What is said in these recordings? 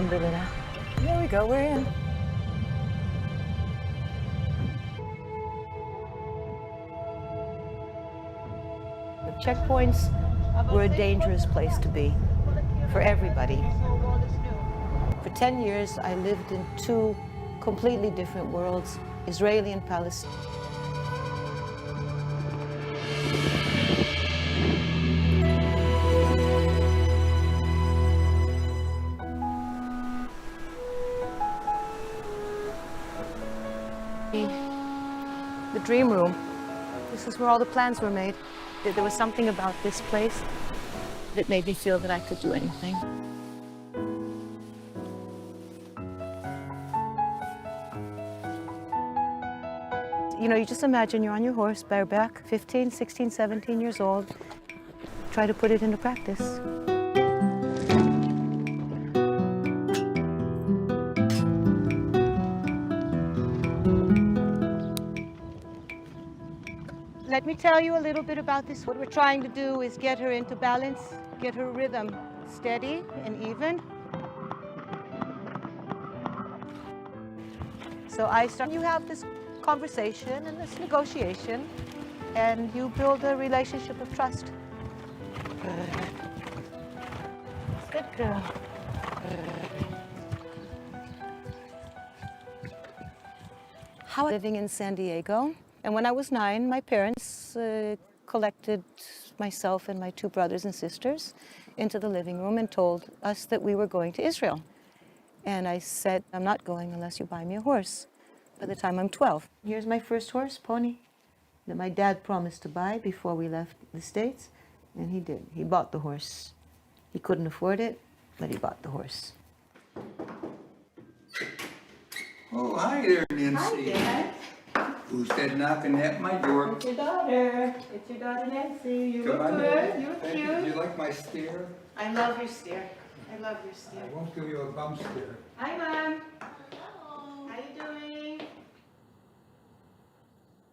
Alhamdulillah. There we go, we're in. The checkpoints were a dangerous place to be for everybody. For 10 years, I lived in two completely different worlds, Israeli and Palestinian. The dream room. This is where all the plans were made. There was something about this place that made me feel that I could do anything. You know, you just imagine you're on your horse, bareback, 15, 16, 17 years old. Try to put it into practice. Let me tell you a little bit about this. What we're trying to do is get her into balance, get her rhythm steady and even. So you have this conversation and this negotiation, and you build a relationship of trust. Good girl. How living in San Diego. And when I was 9, my parents collected myself and my 2 brothers and sisters into the living room and told us that we were going to Israel. And I said, I'm not going unless you buy me a horse. By the time I'm 12. Here's my first horse, Pony, that my dad promised to buy before we left the States. And he did. He bought the horse. He couldn't afford it, but he bought the horse. Oh, hi there, Nancy. Hi, Dad. Who's that knocking at my door? It's your daughter. It's your daughter, Nancy. You look good. You look Thank cute. you. Do you like my stare? I love your stare. I love your stare. I won't give you a bum stare. Hi, Mom. Hello. How you doing?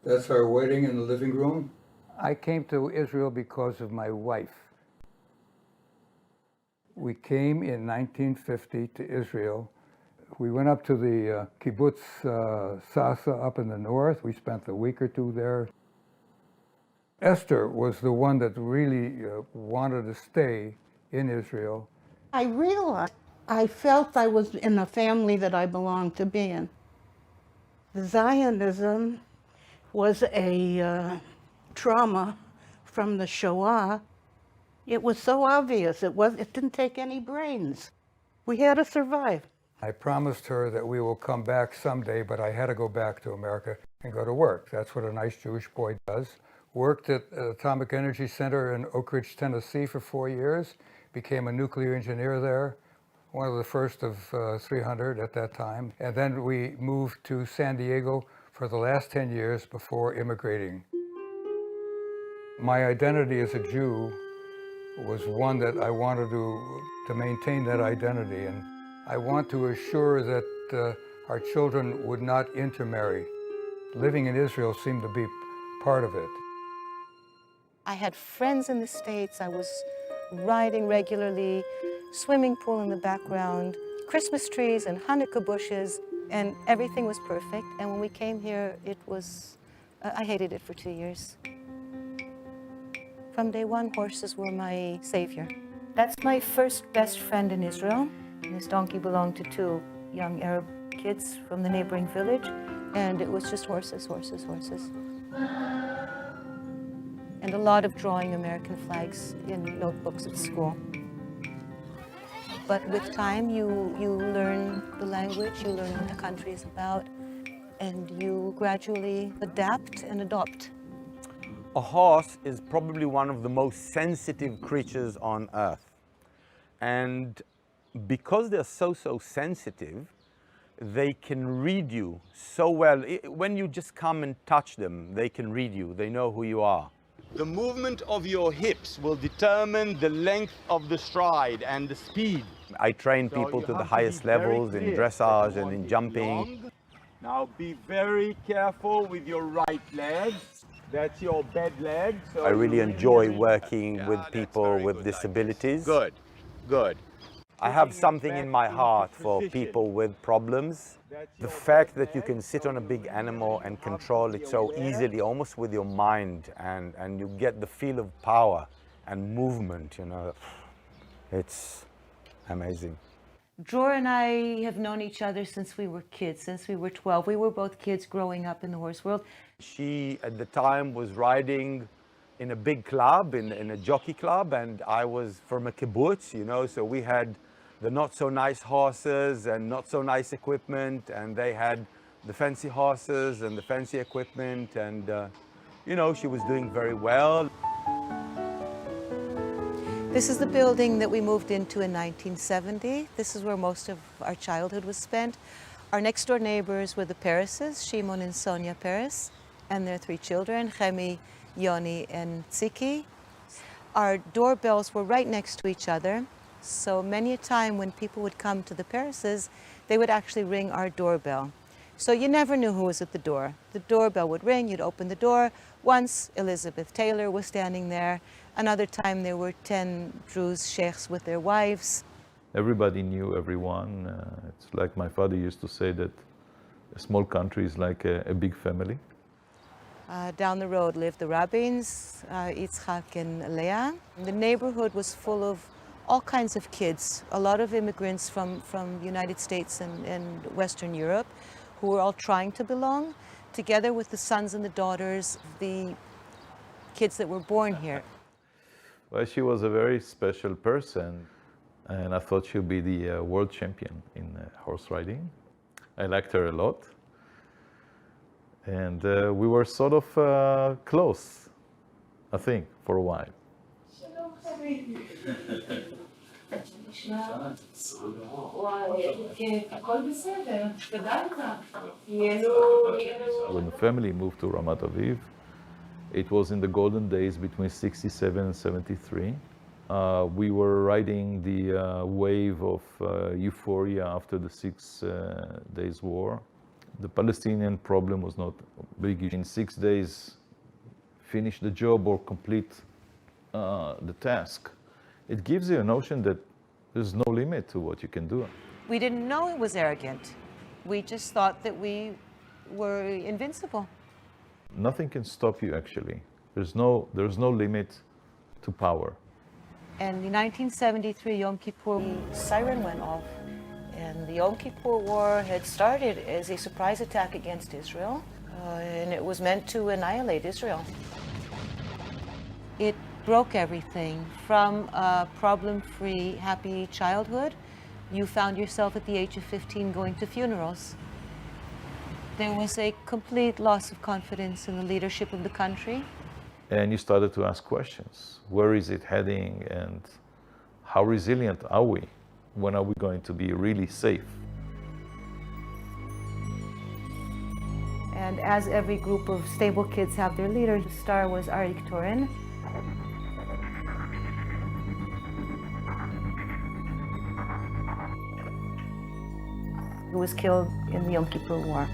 That's our wedding in the living room. I came to Israel because of my wife. We came in 1950 to Israel. We went up to the kibbutz Sasa up in the north. We spent a week or 2 there. Esther was the one that really wanted to stay in Israel. I realized I felt I was in a family that I belonged to be in. Zionism was a trauma from the Shoah. It was so obvious. It didn't take any brains. We had to survive. I promised her that we will come back someday, but I had to go back to America and go to work. That's what a nice Jewish boy does. Worked at Atomic Energy Center in Oak Ridge, Tennessee for 4 years. Became a nuclear engineer there, one of the first of 300 at that time. And then we moved to San Diego for the last 10 years before immigrating. My identity as a Jew was one that I wanted to maintain that identity. And I want to assure that our children would not intermarry. Living in Israel seemed to be part of it. I had friends in the States. I was riding regularly, swimming pool in the background, Christmas trees and Hanukkah bushes, and everything was perfect. And when we came here, it was, I hated it for 2 years. From day one, horses were my savior. That's my first best friend in Israel. This donkey belonged to 2 young Arab kids from the neighboring village, and it was just horses, horses, horses. And a lot of drawing American flags in notebooks at school. But with time, you learn the language, you learn what the country is about, and you gradually adapt and adopt. A horse is probably one of the most sensitive creatures on earth. And because they're so sensitive, they can read you so well. When you just come and touch them, they can read you. They know who you are. The movement of your hips will determine the length of the stride and the speed. I train people to the highest levels in dressage and in jumping. Now be very careful with your right leg. That's your bed leg. I really enjoy working with people with disabilities. Good, good. I have something in my heart for people with problems. The fact that you can sit on a big animal and control it so easily, almost with your mind, and you get the feel of power and movement, you know, it's amazing. Dror and I have known each other since we were kids, since we were 12. We were both kids growing up in the horse world. She, at the time, was riding in a big club, in a jockey club, and I was from a kibbutz, you know, so we had the not so nice horses and not so nice equipment, and they had the fancy horses and the fancy equipment, and you know, she was doing very well. This is the building that we moved into in 1970. This is where most of our childhood was spent. Our next door neighbors were the Pereses, Shimon and Sonia Peres, and their 3 children, Chemi, Yoni, and Tziki. Our doorbells were right next to each other, so many a time when people would come to the Pereses, they would actually ring our doorbell. So you never knew who was at the door. The doorbell would ring, you'd open the door. Once Elizabeth Taylor was standing there. Another time there were 10 Druze sheikhs with their wives. Everybody knew everyone. It's like my father used to say that a small country is like a big family. Down the road lived the rabbins, Yitzchak and Leah. The neighborhood was full of all kinds of kids, a lot of immigrants from the United States and Western Europe who were all trying to belong, together with the sons and the daughters of the kids that were born here. Well, she was a very special person, and I thought she'd be the world champion in horse riding. I liked her a lot. And we were sort of close, I think, for a while. When the family moved to Ramat Aviv, it was in the golden days between 67 and 73. We were riding the wave of euphoria after the 6 days war. The Palestinian problem was not big. In 6 days, finish the job or complete the task. It gives you a notion that there's no limit to what you can do. We didn't know it was arrogant. We just thought that we were invincible. Nothing can stop you, actually. There's no limit to power. And in 1973, Yom Kippur, siren went off. And the Yom Kippur War had started as a surprise attack against Israel, and it was meant to annihilate Israel. It broke everything. From a problem-free, happy childhood, you found yourself at the age of 15 going to funerals. There was a complete loss of confidence in the leadership of the country. And you started to ask questions. Where is it heading, and how resilient are we? When are we going to be really safe? And as every group of stable kids have their leader, the star was Arik Torin. Who was killed in the Yom Kippur War.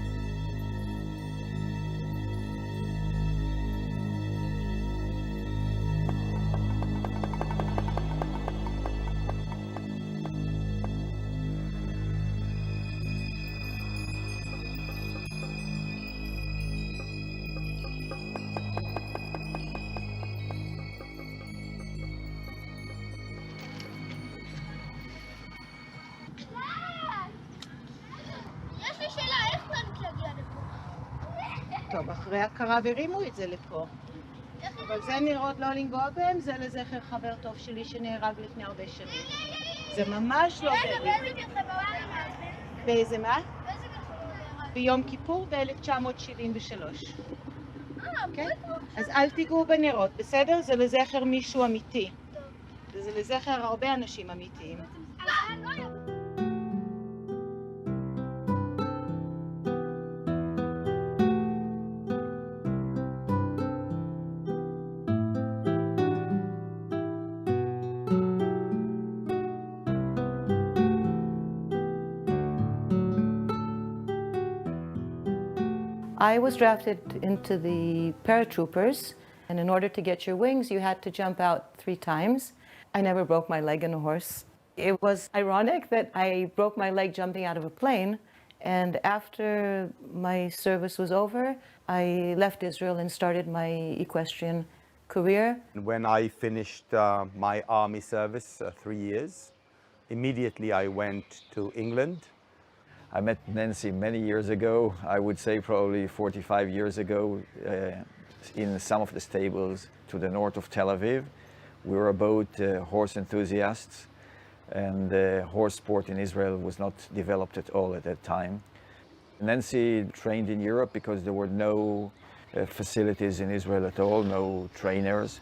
יש לי שאלה, איך צריך להגיע לפה? טוב, אחרי הקרב הרימו את זה לפה. אבל זה נראות לא לנגוע בהם, זה לזכר חבר טוב שלי שנהרג לפני הרבה שנים. זה ממש לא באיזה מלחמה הוא נהרג? באיזה מה? באיזה מלחמה הוא נהרג? ביום כיפור ב-1973. אוקיי? אז אל תיגעו בנרות, בסדר? זה לזכר מישהו אמיתי. זה לזכר הרבה אנשים אמיתיים. I was drafted into the paratroopers, and in order to get your wings, you had to jump out 3 times. I never broke my leg in a horse. It was ironic that I broke my leg jumping out of a plane, and after my service was over, I left Israel and started my equestrian career. When I finished my army service, 3 years, immediately I went to England. I met Nancy many years ago, I would say probably 45 years ago, in some of the stables to the north of Tel Aviv. We were both horse enthusiasts, and horse sport in Israel was not developed at all at that time. Nancy trained in Europe because there were no facilities in Israel at all, no trainers,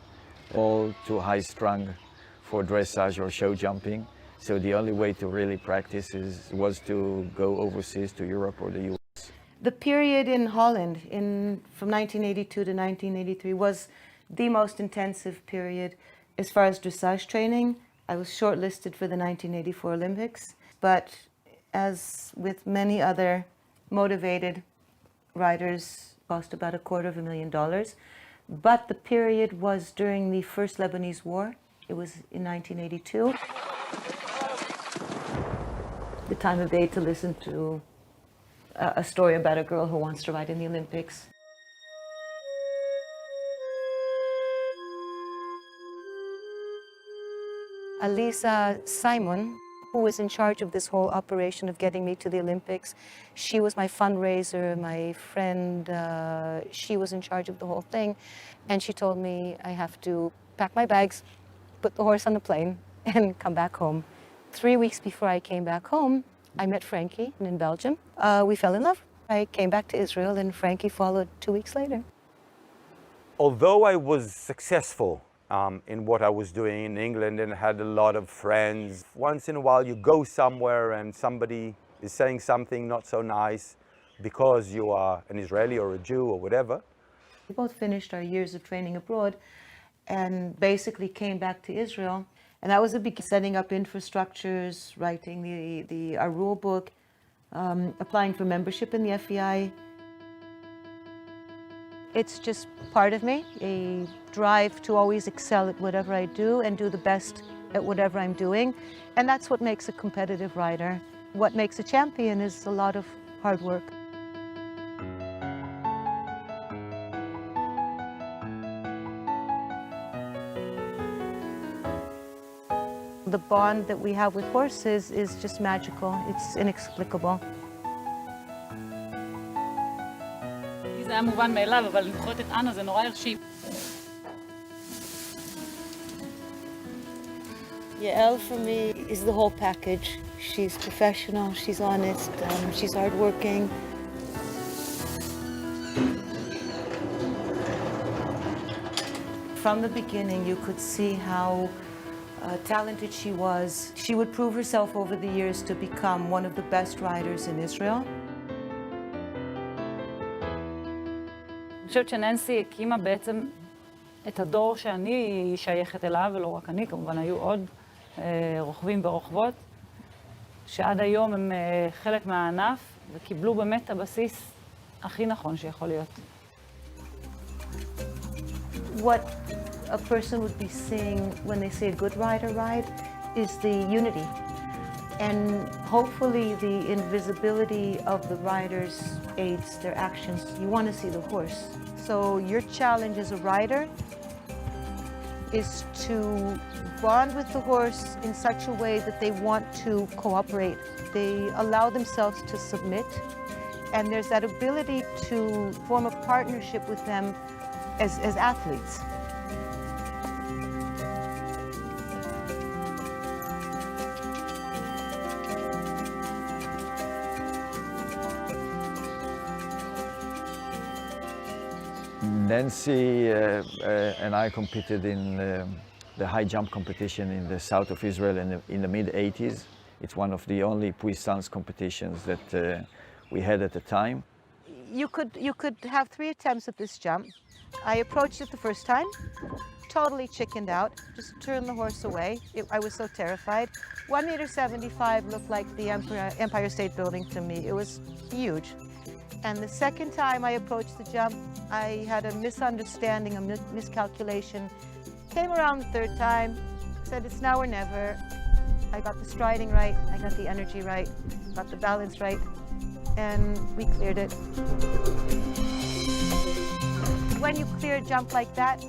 all too high-strung for dressage or show jumping. So the only way to really practice was to go overseas to Europe or the US. The period in Holland from 1982 to 1983 was the most intensive period as far as dressage training. I was shortlisted for the 1984 Olympics, but as with many other motivated riders, cost about $250,000. But the period was during the first Lebanese War. It was in 1982. The time of day to listen to a story about a girl who wants to ride in the Olympics. Alisa Simon, who was in charge of this whole operation of getting me to the Olympics, she was my fundraiser, my friend. She was in charge of the whole thing. And she told me I have to pack my bags, put the horse on the plane, and come back home. 3 weeks before I came back home, I met Frankie in Belgium. We fell in love. I came back to Israel, and Frankie followed 2 weeks later. Although I was successful in what I was doing in England and had a lot of friends, once in a while you go somewhere and somebody is saying something not so nice because you are an Israeli or a Jew or whatever. We both finished our years of training abroad and basically came back to Israel. And that was a big setting up infrastructures, writing our rule book, applying for membership in the FEI. It's just part of me, a drive to always excel at whatever I do and do the best at whatever I'm doing. And that's what makes a competitive rider. What makes a champion is a lot of hard work. The bond that we have with horses is just magical. It's inexplicable. זה היה מובן מאליו, אבל לנחות את אנה זה נורא הרשים. Yael for me is the whole package. She's professional, she's honest, she's hardworking. From the beginning, you could see how talented she was. She would prove herself over the years to become one of the best riders in Israel. אני חושבת שננסי הקימה בעצם את הדור שאני שייכת אליו, ולא רק אני, כמובן היו עוד רוכבים ורוכבות, שעד היום הם חלק מהענף, וקיבלו באמת את הבסיס הכי נכון שיכול להיות. What a person would be seeing when they say a good rider ride is the unity and hopefully the invisibility of the riders aids their actions. You want to see the horse. So your challenge as a rider is to bond with the horse in such a way that they want to cooperate. They allow themselves to submit, and there's that ability to form a partnership with them as athletes. Nancy and I competed in the high jump competition in the south of Israel in the mid-80s. It's one of the only puissance competitions that we had at the time. You could have 3 attempts at this jump. I approached it the first time, totally chickened out, just turned the horse away. I was so terrified. 1.75 looked like the Empire State Building to me. It was huge. And the second time I approached the jump, I had a misunderstanding, a miscalculation. Came around the third time, said it's now or never. I got the striding right, I got the energy right, got the balance right, and we cleared it. When you clear a jump like that,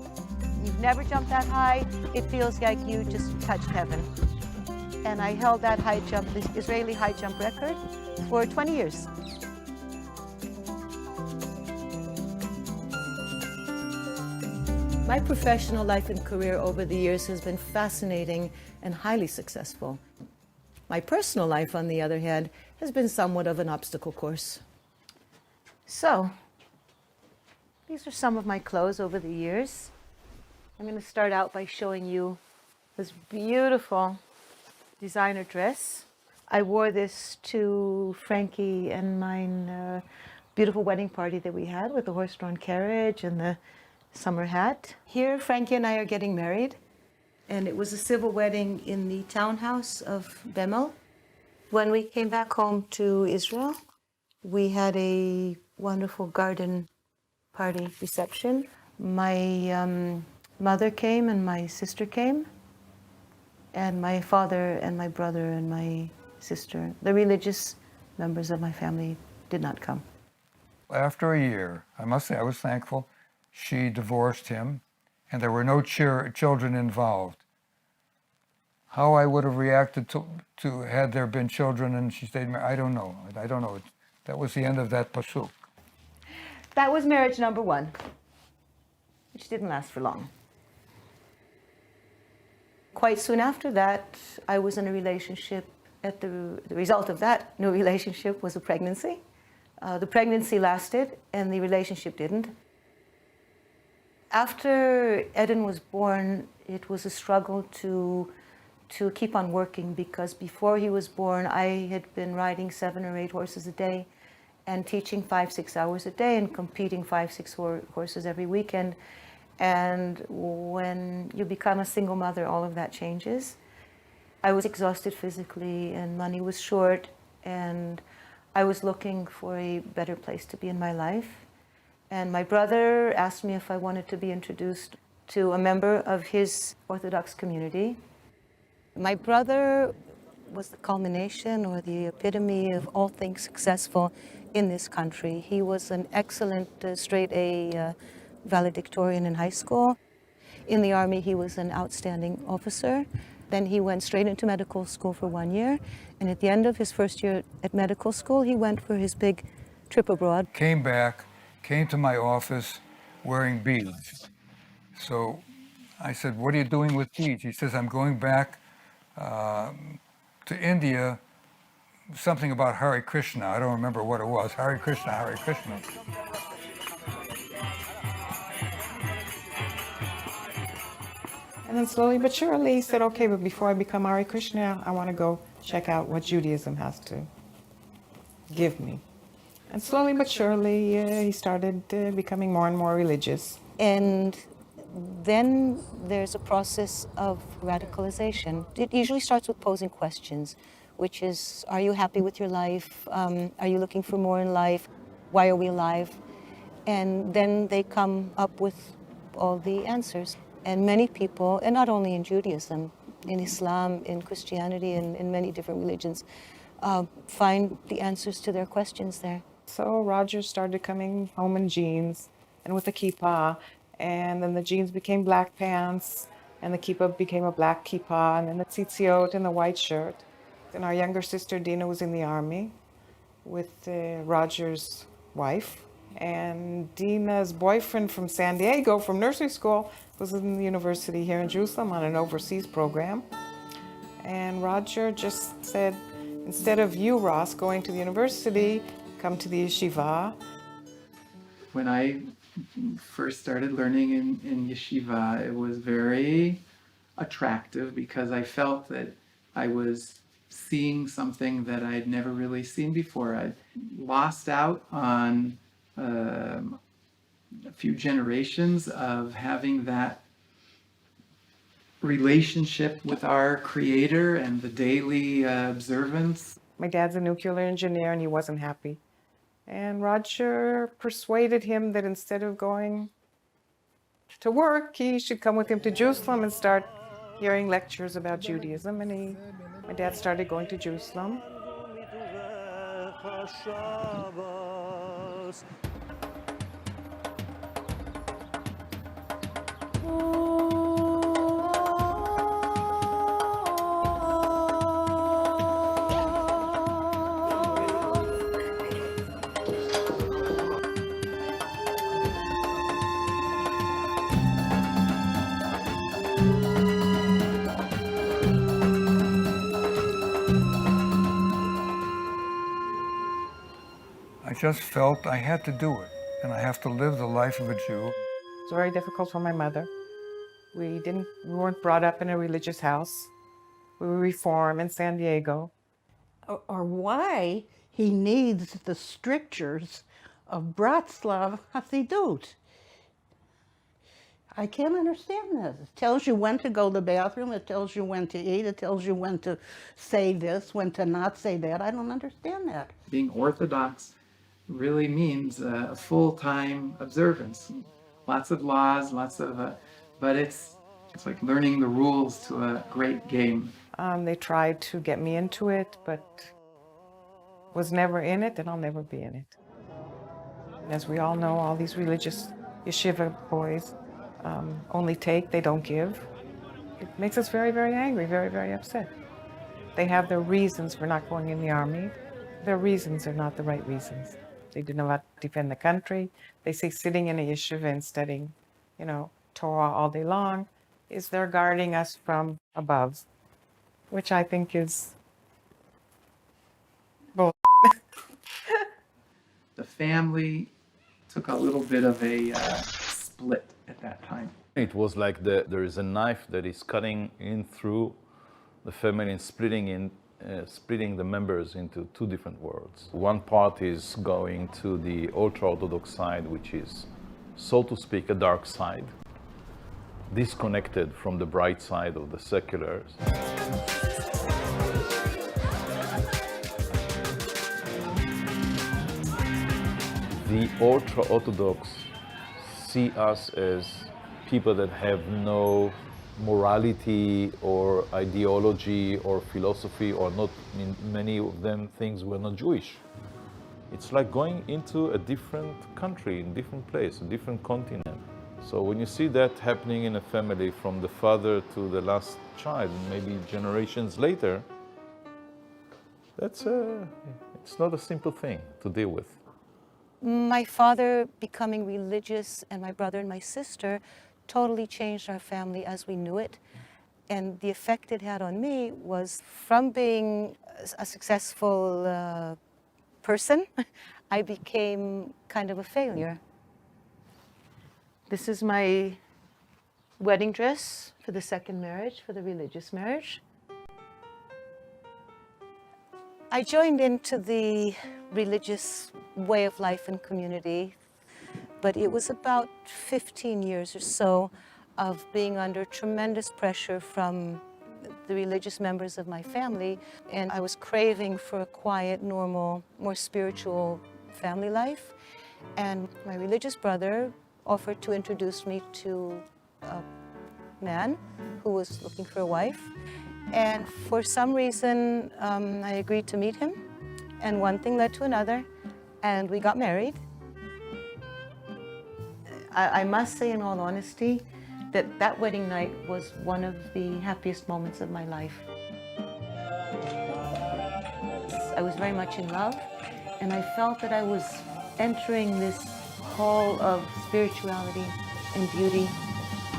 you've never jumped that high, it feels like you just touched heaven. And I held that high jump, this Israeli high jump record, for 20 years. My professional life and career over the years has been fascinating and highly successful. My personal life, on the other hand, has been somewhat of an obstacle course. So, these are some of my clothes over the years. I'm going to start out by showing you this beautiful designer dress. I wore this to Frankie and mine beautiful wedding party that we had with the horse-drawn carriage and the summer hat. Here, Frankie and I are getting married, and it was a civil wedding in the townhouse of Bemel. When we came back home to Israel, we had a wonderful garden party reception. My mother came and my sister came, and my father and my brother and my sister, the religious members of my family, did not come. After a year, I must say I was thankful, she divorced him, and there were no children involved. How I would have reacted to had there been children and she stayed married, I don't know. I don't know. That was the end of that pasuk. That was marriage number one, which didn't last for long. Quite soon after that, I was in a relationship. The result of that new relationship was a pregnancy. The pregnancy lasted and the relationship didn't. After Eden was born, it was a struggle to keep on working, because before he was born, I had been riding 7 or 8 horses a day and teaching 5-6 hours a day and competing 5-6 horses every weekend. And when you become a single mother, all of that changes. I was exhausted physically and money was short, and I was looking for a better place to be in my life. And my brother asked me if I wanted to be introduced to a member of his Orthodox community. My brother was the culmination or the epitome of all things successful in this country. He was an excellent straight A valedictorian in high school. In the Army, he was an outstanding officer. Then he went straight into medical school for 1 year. And at the end of his first year at medical school, he went for his big trip abroad. Came back, came to my office wearing beads. So I said, what are you doing with beads? He says, I'm going back to India, something about Hare Krishna. I don't remember what it was. Hare Krishna, Hare Krishna. And then slowly but surely he said, okay, but before I become Hare Krishna, I want to go check out what Judaism has to give me. And slowly but surely he started becoming more and more religious. And then there's a process of radicalization. It usually starts with posing questions, which is, are you happy with your life? Are you looking for more in life? Why are we alive? And then they come up with all the answers. And many people, and not only in Judaism, in Islam, in Christianity, and in many different religions, find the answers to their questions there. So Roger started coming home in jeans and with a kippah, and then the jeans became black pants, and the kippah became a black kippah, and then the tzitziot and the white shirt. And our younger sister Dina was in the Army with Roger's wife, and Dina's boyfriend from San Diego from nursery school was in the university here in Jerusalem on an overseas program. And Roger just said, instead of you, Ross, going to the university, come to the yeshiva. When I first started learning in yeshiva, it was very attractive because I felt that I was seeing something that I'd never really seen before. I'd lost out on a few generations of having that relationship with our Creator and the daily observance. My dad's a nuclear engineer and he wasn't happy. And Roger persuaded him that instead of going to work, he should come with him to Jerusalem and start hearing lectures about Judaism. And he My dad started going to Jerusalem. I just felt I had to do it, and I have to live the life of a Jew. It was very difficult for my mother. We weren't brought up in a religious house. We were Reform in San Diego. Or why he needs the strictures of Bratslav Hasidut. I can't understand this. It tells you when to go to the bathroom, it tells you when to eat, it tells you when to say this, when to not say that. I don't understand that. Being Orthodox really means a full-time observance. Lots of laws, but it's like learning the rules to a great game. They tried to get me into it, but was never in it, and I'll never be in it. As we all know, all these religious yeshiva boys only take, they don't give. It makes us very, very angry, very, very upset. They have their reasons for not going in the army. Their reasons are not the right reasons. They do not defend the country. They say sitting in a yeshiva and studying, Torah all day long is they're guarding us from above, which I think is bull. The family took a little bit of a split at that time. It was like there is a knife that is cutting in through the family and splitting the members into two different worlds. One part is going to the ultra-Orthodox side, which is, so to speak, a dark side, disconnected from the bright side of the seculars. The ultra-Orthodox see us as people that have no morality or ideology or philosophy, or not, in many of them things were not Jewish. It's like going into a different country, a different place, a different continent. So when you see that happening in a family from the father to the last child, maybe generations later, it's not a simple thing to deal with. My father becoming religious and my brother and my sister totally changed our family as we knew it. And the effect it had on me was, from being a successful person, I became kind of a failure. This is my wedding dress for the second marriage, for the religious marriage. I joined into the religious way of life and community, but it was about 15 years or so of being under tremendous pressure from the religious members of my family, and I was craving for a quiet, normal, more spiritual family life. And my religious brother offered to introduce me to a man who was looking for a wife. And for some reason, I agreed to meet him, and one thing led to another, and we got married. I must say, in all honesty, that wedding night was one of the happiest moments of my life. I was very much in love, and I felt that I was entering this hall of spirituality and beauty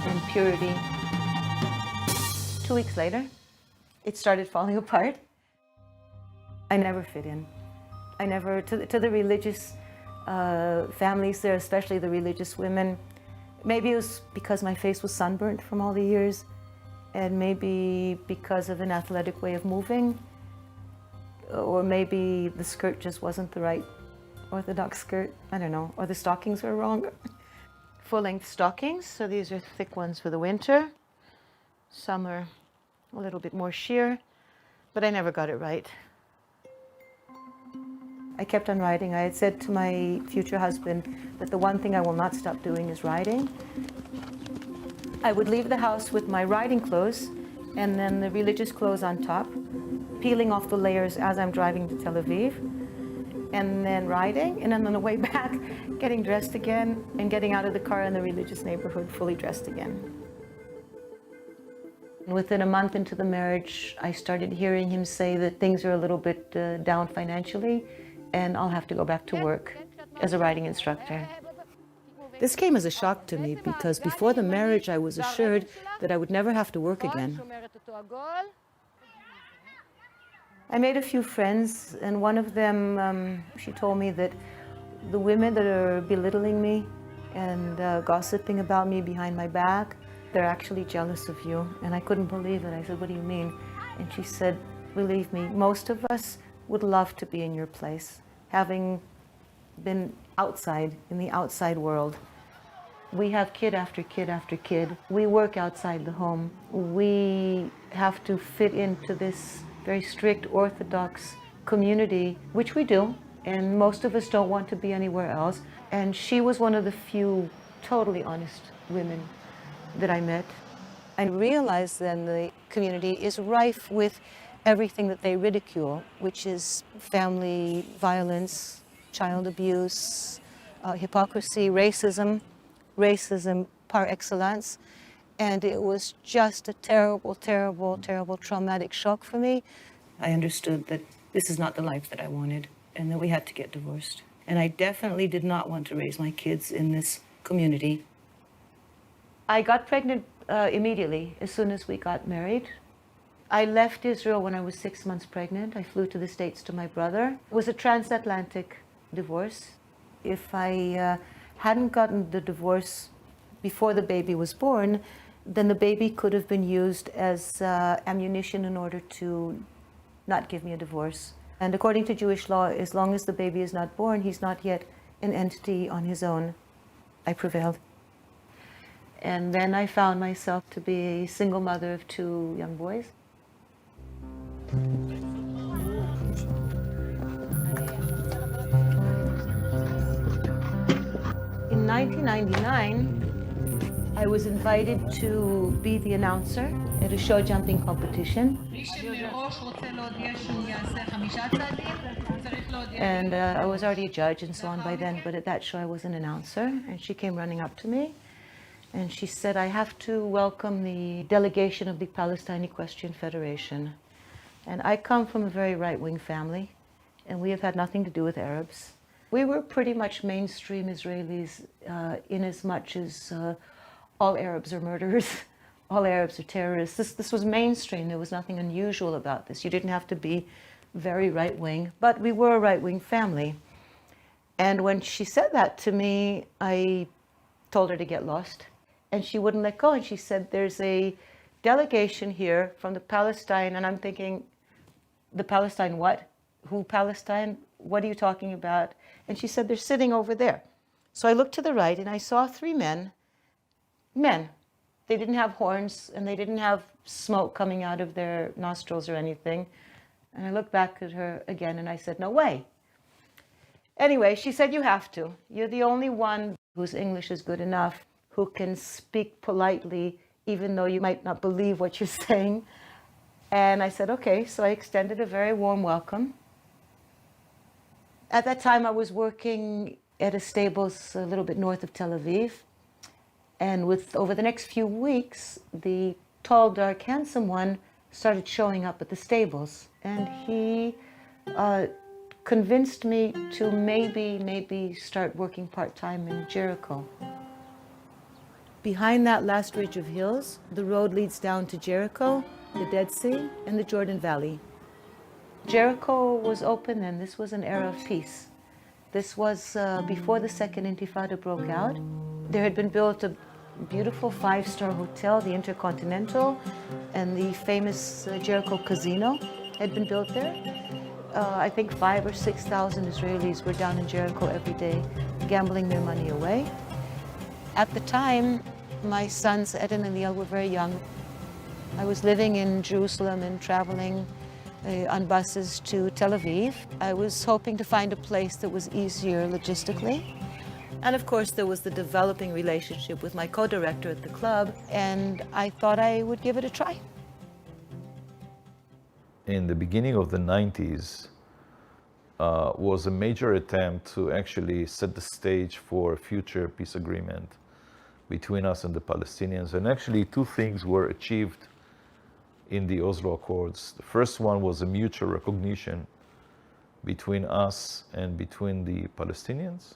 and purity. 2 weeks later, it started falling apart. I never fit in. I never, to the religious families there, especially the religious women, maybe it was because my face was sunburnt from all the years, and maybe because of an athletic way of moving, or maybe the skirt just wasn't the right Orthodox skirt, I don't know, or the stockings were wrong. Full-length stockings, so these are thick ones for the winter. Some are a little bit more sheer, but I never got it right. I kept on riding. I had said to my future husband that the one thing I will not stop doing is riding. I would leave the house with my riding clothes and then the religious clothes on top, peeling off the layers as I'm driving to Tel Aviv, and then riding, and then on the way back, getting dressed again, and getting out of the car in the religious neighborhood fully dressed again. Within a month into the marriage, I started hearing him say that things are a little bit down financially, and I'll have to go back to work as a riding instructor. This came as a shock to me because before the marriage, I was assured that I would never have to work again. I made a few friends, and one of them, she told me that the women that are belittling me and gossiping about me behind my back, they're actually jealous of you. And I couldn't believe it. I said, what do you mean? And she said, believe me, most of us would love to be in your place, having been outside, in the outside world. We have kid after kid after kid. We work outside the home. We have to fit into this very strict Orthodox community, which we do, and most of us don't want to be anywhere else. And she was one of the few totally honest women that I met. I realized then the community is rife with everything that they ridicule, which is family violence, child abuse, hypocrisy, racism par excellence. And it was just a terrible, terrible, terrible traumatic shock for me. I understood that this is not the life that I wanted and that we had to get divorced. And I definitely did not want to raise my kids in this community. I got pregnant immediately as soon as we got married. I left Israel when I was 6 months pregnant. I flew to the States to my brother. It was a transatlantic divorce. If I hadn't gotten the divorce before the baby was born, then the baby could have been used as ammunition in order to not give me a divorce. And according to Jewish law, as long as the baby is not born, he's not yet an entity on his own. I prevailed. And then I found myself to be a single mother of 2 young boys. In 1999, I was invited to be the announcer at a show jumping competition. And I was already a judge and so on by then, but at that show I was an announcer, and she came running up to me and she said, I have to welcome the delegation of the Palestine Equestrian Federation. And I come from a very right-wing family, and we have had nothing to do with Arabs. We were pretty much mainstream Israelis in as much as all Arabs are murderers, all Arabs are terrorists. This was mainstream. There was nothing unusual about this. You didn't have to be very right-wing, but we were a right-wing family. And when she said that to me, I told her to get lost, and she wouldn't let go. And she said, there's a delegation here from the Palestine, and I'm thinking, the Palestine what? Who Palestine? What are you talking about? And she said, they're sitting over there. So I looked to the right and I saw 3 men. They didn't have horns and they didn't have smoke coming out of their nostrils or anything. And I looked back at her again and I said, no way. Anyway, she said, you have to. You're the only one whose English is good enough, who can speak politely, even though you might not believe what you're saying. And I said, okay. So I extended a very warm welcome. At that time, I was working at a stables a little bit north of Tel Aviv. And over the next few weeks, the tall, dark, handsome one started showing up at the stables. And he convinced me to maybe start working part-time in Jericho. Behind that last ridge of hills, the road leads down to Jericho, the Dead Sea, and the Jordan Valley. Jericho was open then. This was an era of peace. This was before the Second Intifada broke out. There had been built a beautiful 5-star hotel, the Intercontinental, and the famous Jericho Casino had been built there. I think 5,000 or 6,000 Israelis were down in Jericho every day, gambling their money away. At the time, my sons Eden and Liel were very young. I was living in Jerusalem and traveling on buses to Tel Aviv. I was hoping to find a place that was easier logistically. And of course, there was the developing relationship with my co-director at the club, and I thought I would give it a try. in the beginning of the 90s was a major attempt to actually set the stage for a future peace agreement between us and the Palestinians. And actually, two things were achieved in the Oslo Accords. The first one was a mutual recognition between us and between the Palestinians.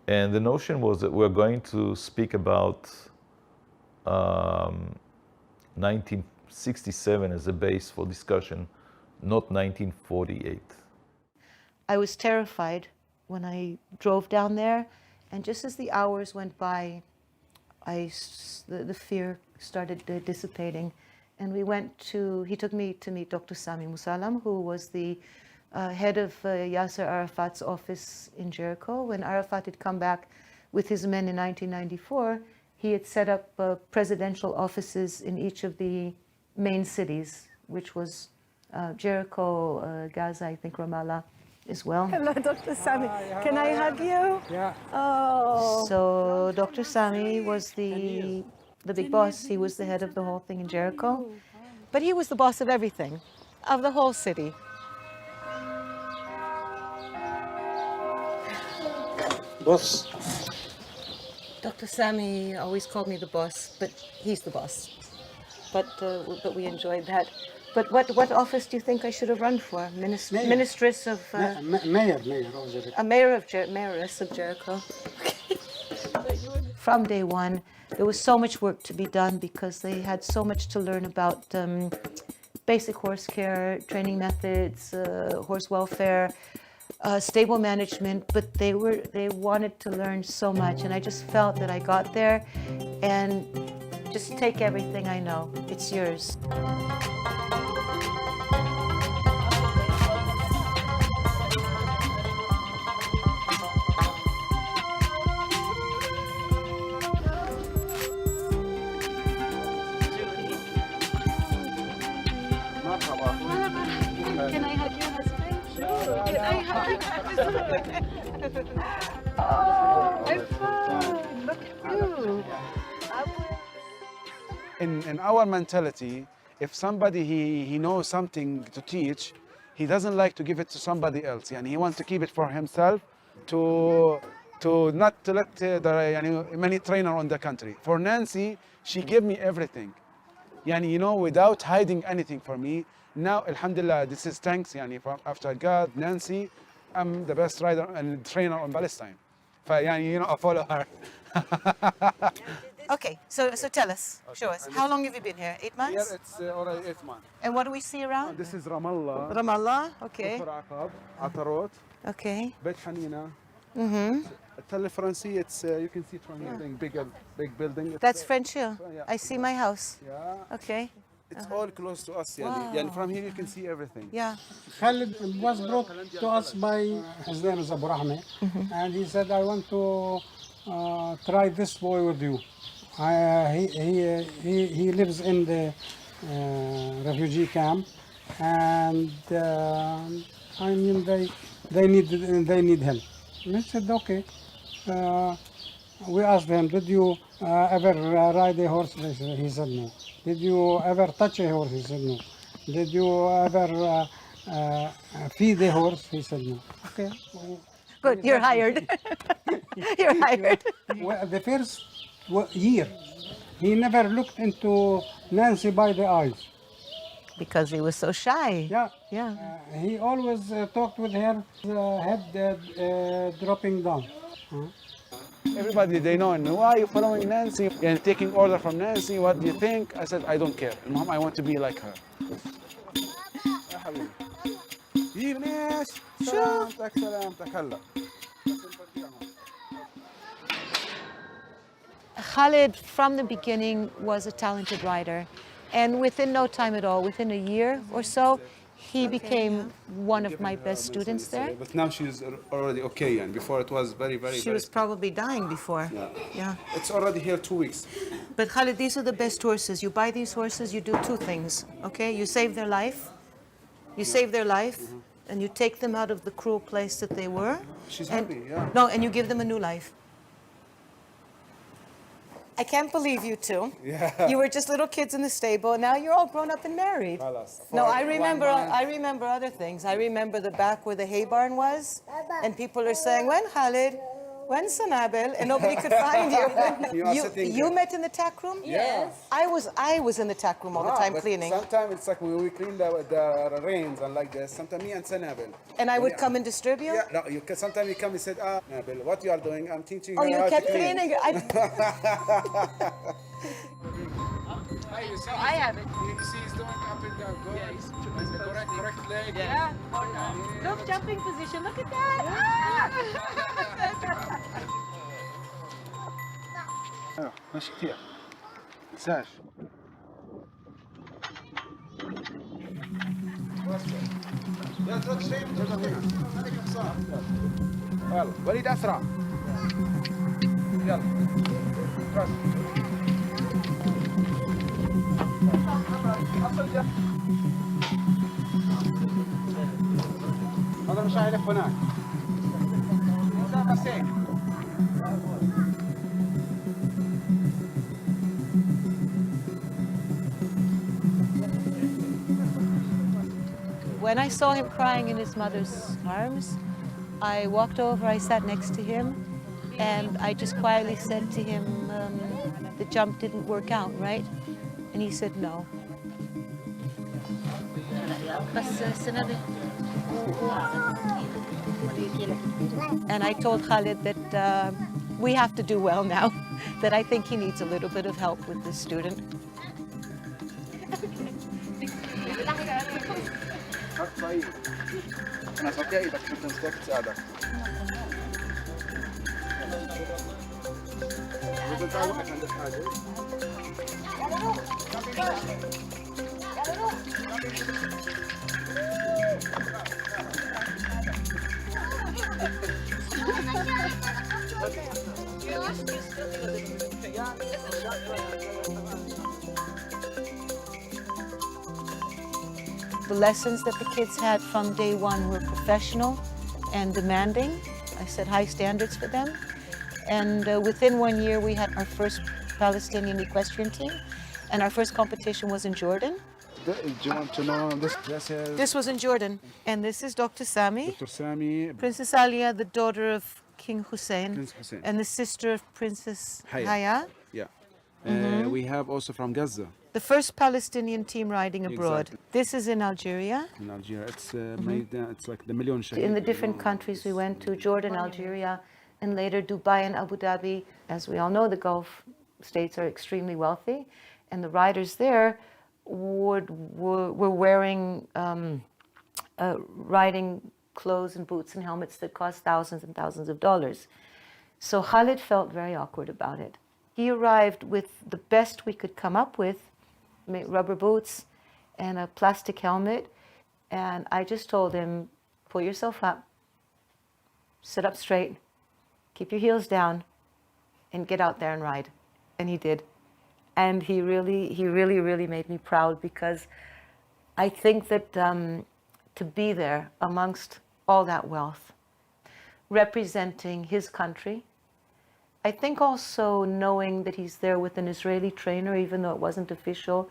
And the notion was that we're going to speak about 1967 as a base for discussion, not 1948. I was terrified when I drove down there, and just as the hours went by, the fear started dissipating. And he took me to meet Dr. Sami Musallam, who was the head of Yasser Arafat's office in Jericho. When Arafat had come back with his men in 1994, he had set up presidential offices in each of the main cities, which was Jericho, Gaza, I think Ramallah as well. Hello, Dr. Sami. Can I hug you? Yeah. Oh. So Dr. Sami was the big boss. He was the head of the whole thing in Jericho. But he was the boss of everything, of the whole city. Boss. Dr. Sami always called me the boss, but he's the boss. But we enjoyed that. But what office do you think I should have run for? Ministress of... Mayoress of Jericho. From day one, there was so much work to be done because they had so much to learn about basic horse care, training methods, horse welfare, stable management, but they wanted to learn so much, and I just felt that I got there and just take everything I know. It's yours. Can I hug your husband? Sure. Can I hug your husband? Oh, I'm fine. Look at you. In our mentality, if somebody he knows something to teach, he doesn't like to give it to somebody else. And he wants to keep it for himself to not to let many trainer on the country. For Nancy, she gave me everything. Without hiding anything for me. Now, alhamdulillah, this is thanks, from after God, Nancy, I'm the best rider and trainer on Palestine. I follow her. Okay, so tell us, show us. How long have you been here? 8 months? Here it's already 8 months. And what do we see around? This is Ramallah. Ramallah, okay. Atarot. Okay. Beit Hanina. Mm-hmm. Tel Franci, it's you can see it from here, big building. That's French Hill. Yeah. I see my house. Yeah. Okay. It's all close to us. Wow. From here you can see everything. Yeah. Khalid was brought to us by, his name is Abu Rahme, and he said, I want to try this boy with you. He lives in the refugee camp, and they need help. And I said, okay. We asked him, did you ever ride a horse? He said no. Did you ever touch a horse? He said no. Did you ever feed a horse? He said no. Okay. Good, you're hired. You're hired. Well, the first year, he never looked into Nancy by the eyes. Because he was so shy. Yeah. Yeah. He always talked with her, head dropping down. Everybody, they know, and why are you following Nancy and taking order from Nancy? What do you think? I said, I don't care. Mom, I want to be like her. Khalid, from the beginning, was a talented rider. And within no time at all, within a year or so, he became one of my best students there. But now she's already okay, and before it was very She was probably dying before. Yeah. It's already here 2 weeks. But Khalid, these are the best horses. You buy these horses, you do two things, okay? You save their life. You save their life, and you take them out of the cruel place that they were. She's happy, yeah. No, and you give them a new life. I can't believe you two. Yeah. You were just little kids in the stable, and now you're all grown up and married. No, I remember. I remember other things. I remember the back where the hay barn was, and people are saying, "When Khalid? When Sanabel?" And nobody could find you. You met in the tack room? Yes. I was in the tack room all the time cleaning. Sometimes it's like we clean the rains and like this. Sometimes me and Sanabel. And I would come and disturb you? Yeah, no, sometimes you come and say, Nabil, what you are doing? I'm teaching Oh, you you how kept to clean. cleaning. I have it. You see he's doing up and down. Go. Yeah, he's the correct leg. Yeah. Look, jumping position. Look at that. ماشي كتير. تنساش. يلا ترد شوي خليك بسرعة. يلا وليد أسرع. يلا. هذا مش هيلف هناك. بس هيك. When I saw him crying in his mother's arms, I walked over, I sat next to him, and I just quietly said to him, the jump didn't work out, right? And he said, no. And I told Khalid that we have to do well now, that I think he needs a little bit of help with this student. طيب انا صدق ايدك عشان تمسكك تساعدك لازم تعوقك عندك حاجه The lessons that the kids had from day one were professional and demanding. I set high standards for them. And within 1 year, we had our first Palestinian equestrian team. And our first competition was in Jordan. Do you want to know this? This was in Jordan. And this is Dr. Sami. Dr. Sami. Princess Alia, the daughter of King Hussein. Prince Hussein. And the sister of Princess Haya. Haya. Yeah. Mhm. We have also from Gaza. The first Palestinian team riding abroad. Exactly. This is in Algeria. In Algeria, it's made. It's like the million shahid. In the different countries we went to, Jordan, Algeria, and later Dubai and Abu Dhabi. As we all know, the Gulf states are extremely wealthy, and the riders there were wearing riding clothes and boots and helmets that cost thousands and thousands of dollars. So Khalid felt very awkward about it. He arrived with the best we could come up with, rubber boots and a plastic helmet, and I just told him, pull yourself up, sit up straight, keep your heels down, and get out there and ride. And he did. And he really made me proud, because I think that to be there amongst all that wealth, representing his country, I think also knowing that he's there with an Israeli trainer, even though it wasn't official,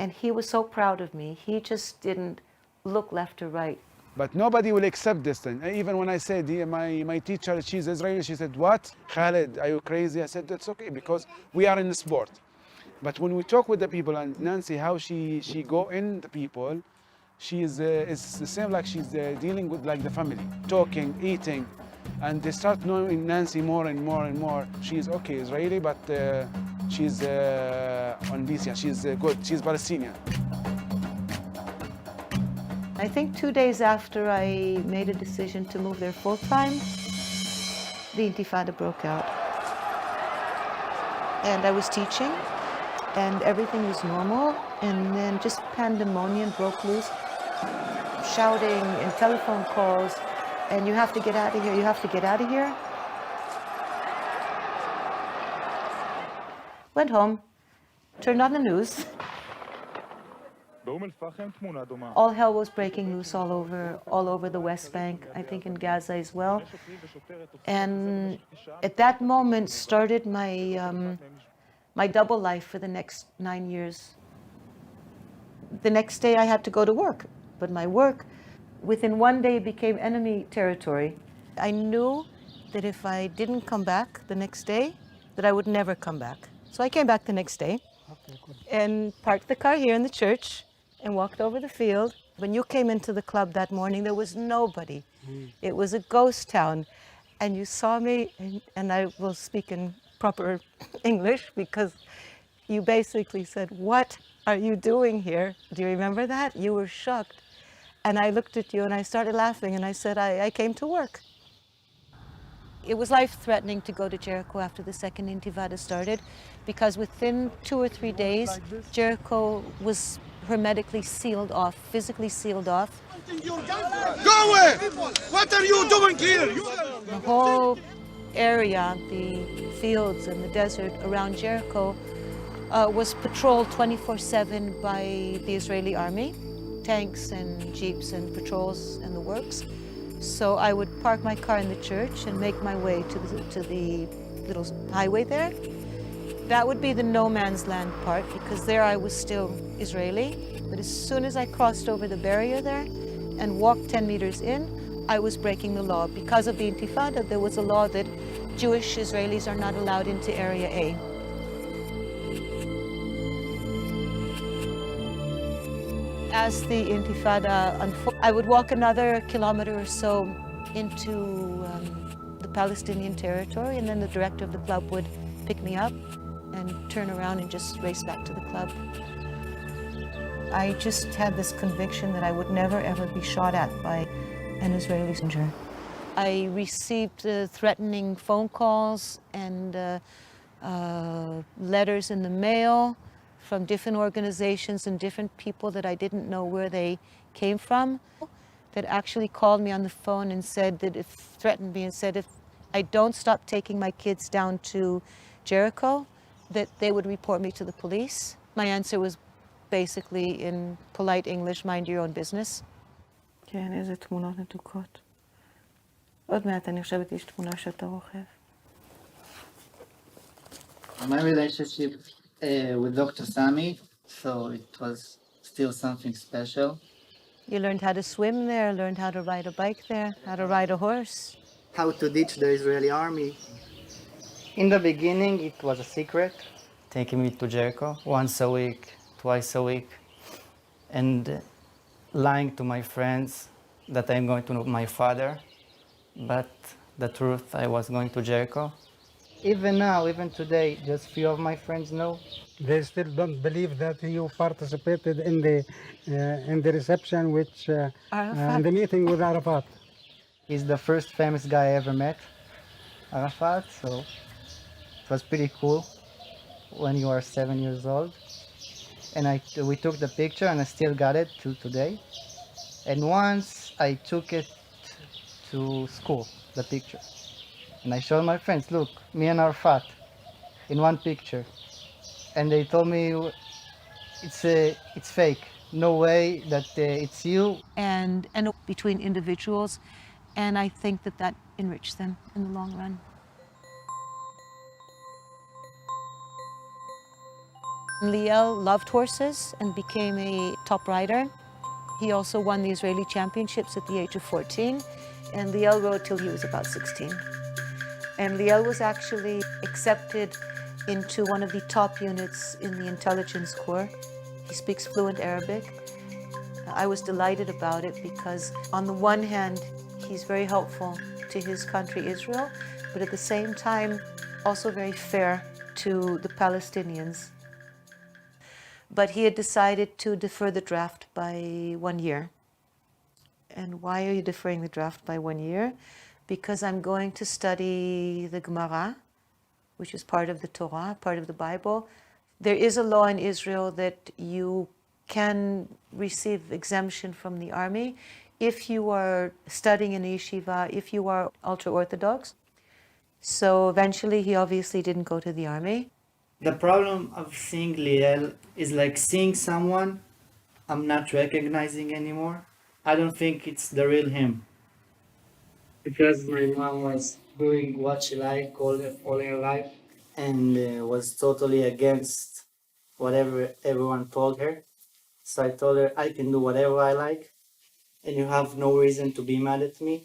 and he was so proud of me. He just didn't look left or right. But nobody will accept this thing. Even when I said, my teacher, she's Israeli, she said, what? Khalid, are you crazy? I said, that's okay, because we are in the sport. But when we talk with the people, and Nancy, how she go in the people, it's the same like she's dealing with like the family, talking, eating, and they start knowing Nancy more and more and more. She's okay, Israeli, but she's on this, she's good, she's Palestinian. I think 2 days after I made a decision to move there full-time, the Intifada broke out. And I was teaching, and everything was normal, and then just pandemonium broke loose, shouting and telephone calls, and you have to get out of here, you have to get out of here. Went home, turned on the news. All hell was breaking loose all over the West Bank, I think in Gaza as well. And at that moment started my my double life for the next 9 years. The next day I had to go to work, but my work within one day became enemy territory. I knew that if I didn't come back the next day, that I would never come back. So I came back the next day and parked the car here in the church and walked over the field. When you came into the club that morning, there was nobody. It was a ghost town. And you saw me, and I will speak in proper English because you basically said, "What are you doing here?" Do you remember that? You were shocked. And I looked at you and I started laughing and I said, I came to work. It was life-threatening to go to Jericho after the second Intifada started because within 2 or 3 days, Jericho was hermetically sealed off, physically sealed off. Go away! What are you doing here? The whole area, the fields and the desert around Jericho was patrolled 24/7 by the Israeli army, tanks and jeeps and patrols and the works. So I would park my car in the church and make my way to the little highway there. That would be the no man's land part because there I was still Israeli. But as soon as I crossed over the barrier there and walked 10 meters in, I was breaking the law. Because of the Intifada, there was a law that Jewish Israelis are not allowed into Area A. As the Intifada unfolded, I would walk another kilometer or so into the Palestinian territory, and then the director of the club would pick me up and turn around and just race back to the club. I just had this conviction that I would never ever be shot at by an Israeli soldier. I received threatening phone calls and letters in the mail from different organizations and different people that I didn't know where they came from, that actually called me on the phone and said that threatened me and said if I don't stop taking my kids down to Jericho, that they would report me to the police. My answer was basically in polite English, mind your own business. כן, איזה תמונות מתוקות. עוד מעט אני חושבת יש תמונה שאתה רוכב. My relationship with Dr. Sami, so it was still something special. You learned how to swim there, learned how to ride a bike there, how to ride a horse. How to ditch the Israeli army. In the beginning, it was a secret. Taking me to Jericho once a week, twice a week, and lying to my friends that I'm going to my father, but the truth, I was going to Jericho. Even now, even today, just few of my friends know. They still don't believe that you participated in the reception and the meeting with Arafat. He's the first famous guy I ever met, Arafat, so it was pretty cool when you are 7 years old. And we took the picture and I still got it till today. And once I took it to school, the picture. And I showed my friends, look, me and Arafat in one picture. And they told me it's fake. No way that it's you. And between individuals, and I think that enriched them in the long run. Liel loved horses and became a top rider. He also won the Israeli championships at the age of 14, and Liel rode till he was about 16. And Liel was actually accepted into one of the top units in the intelligence corps. He speaks fluent Arabic. I was delighted about it because on the one hand, he's very helpful to his country, Israel, but at the same time, also very fair to the Palestinians. But he had decided to defer the draft by 1 year. And why are you deferring the draft by 1 year? Because I'm going to study the Gemara, which is part of the Torah, part of the Bible. There is a law in Israel that you can receive exemption from the army if you are studying in a yeshiva, if you are ultra-Orthodox. So eventually he obviously didn't go to the army. The problem of seeing Liel is like seeing someone I'm not recognizing anymore. I don't think it's the real him. Because my mom was doing what she liked all her life, and was totally against whatever everyone told her. So I told her, I can do whatever I like, and you have no reason to be mad at me.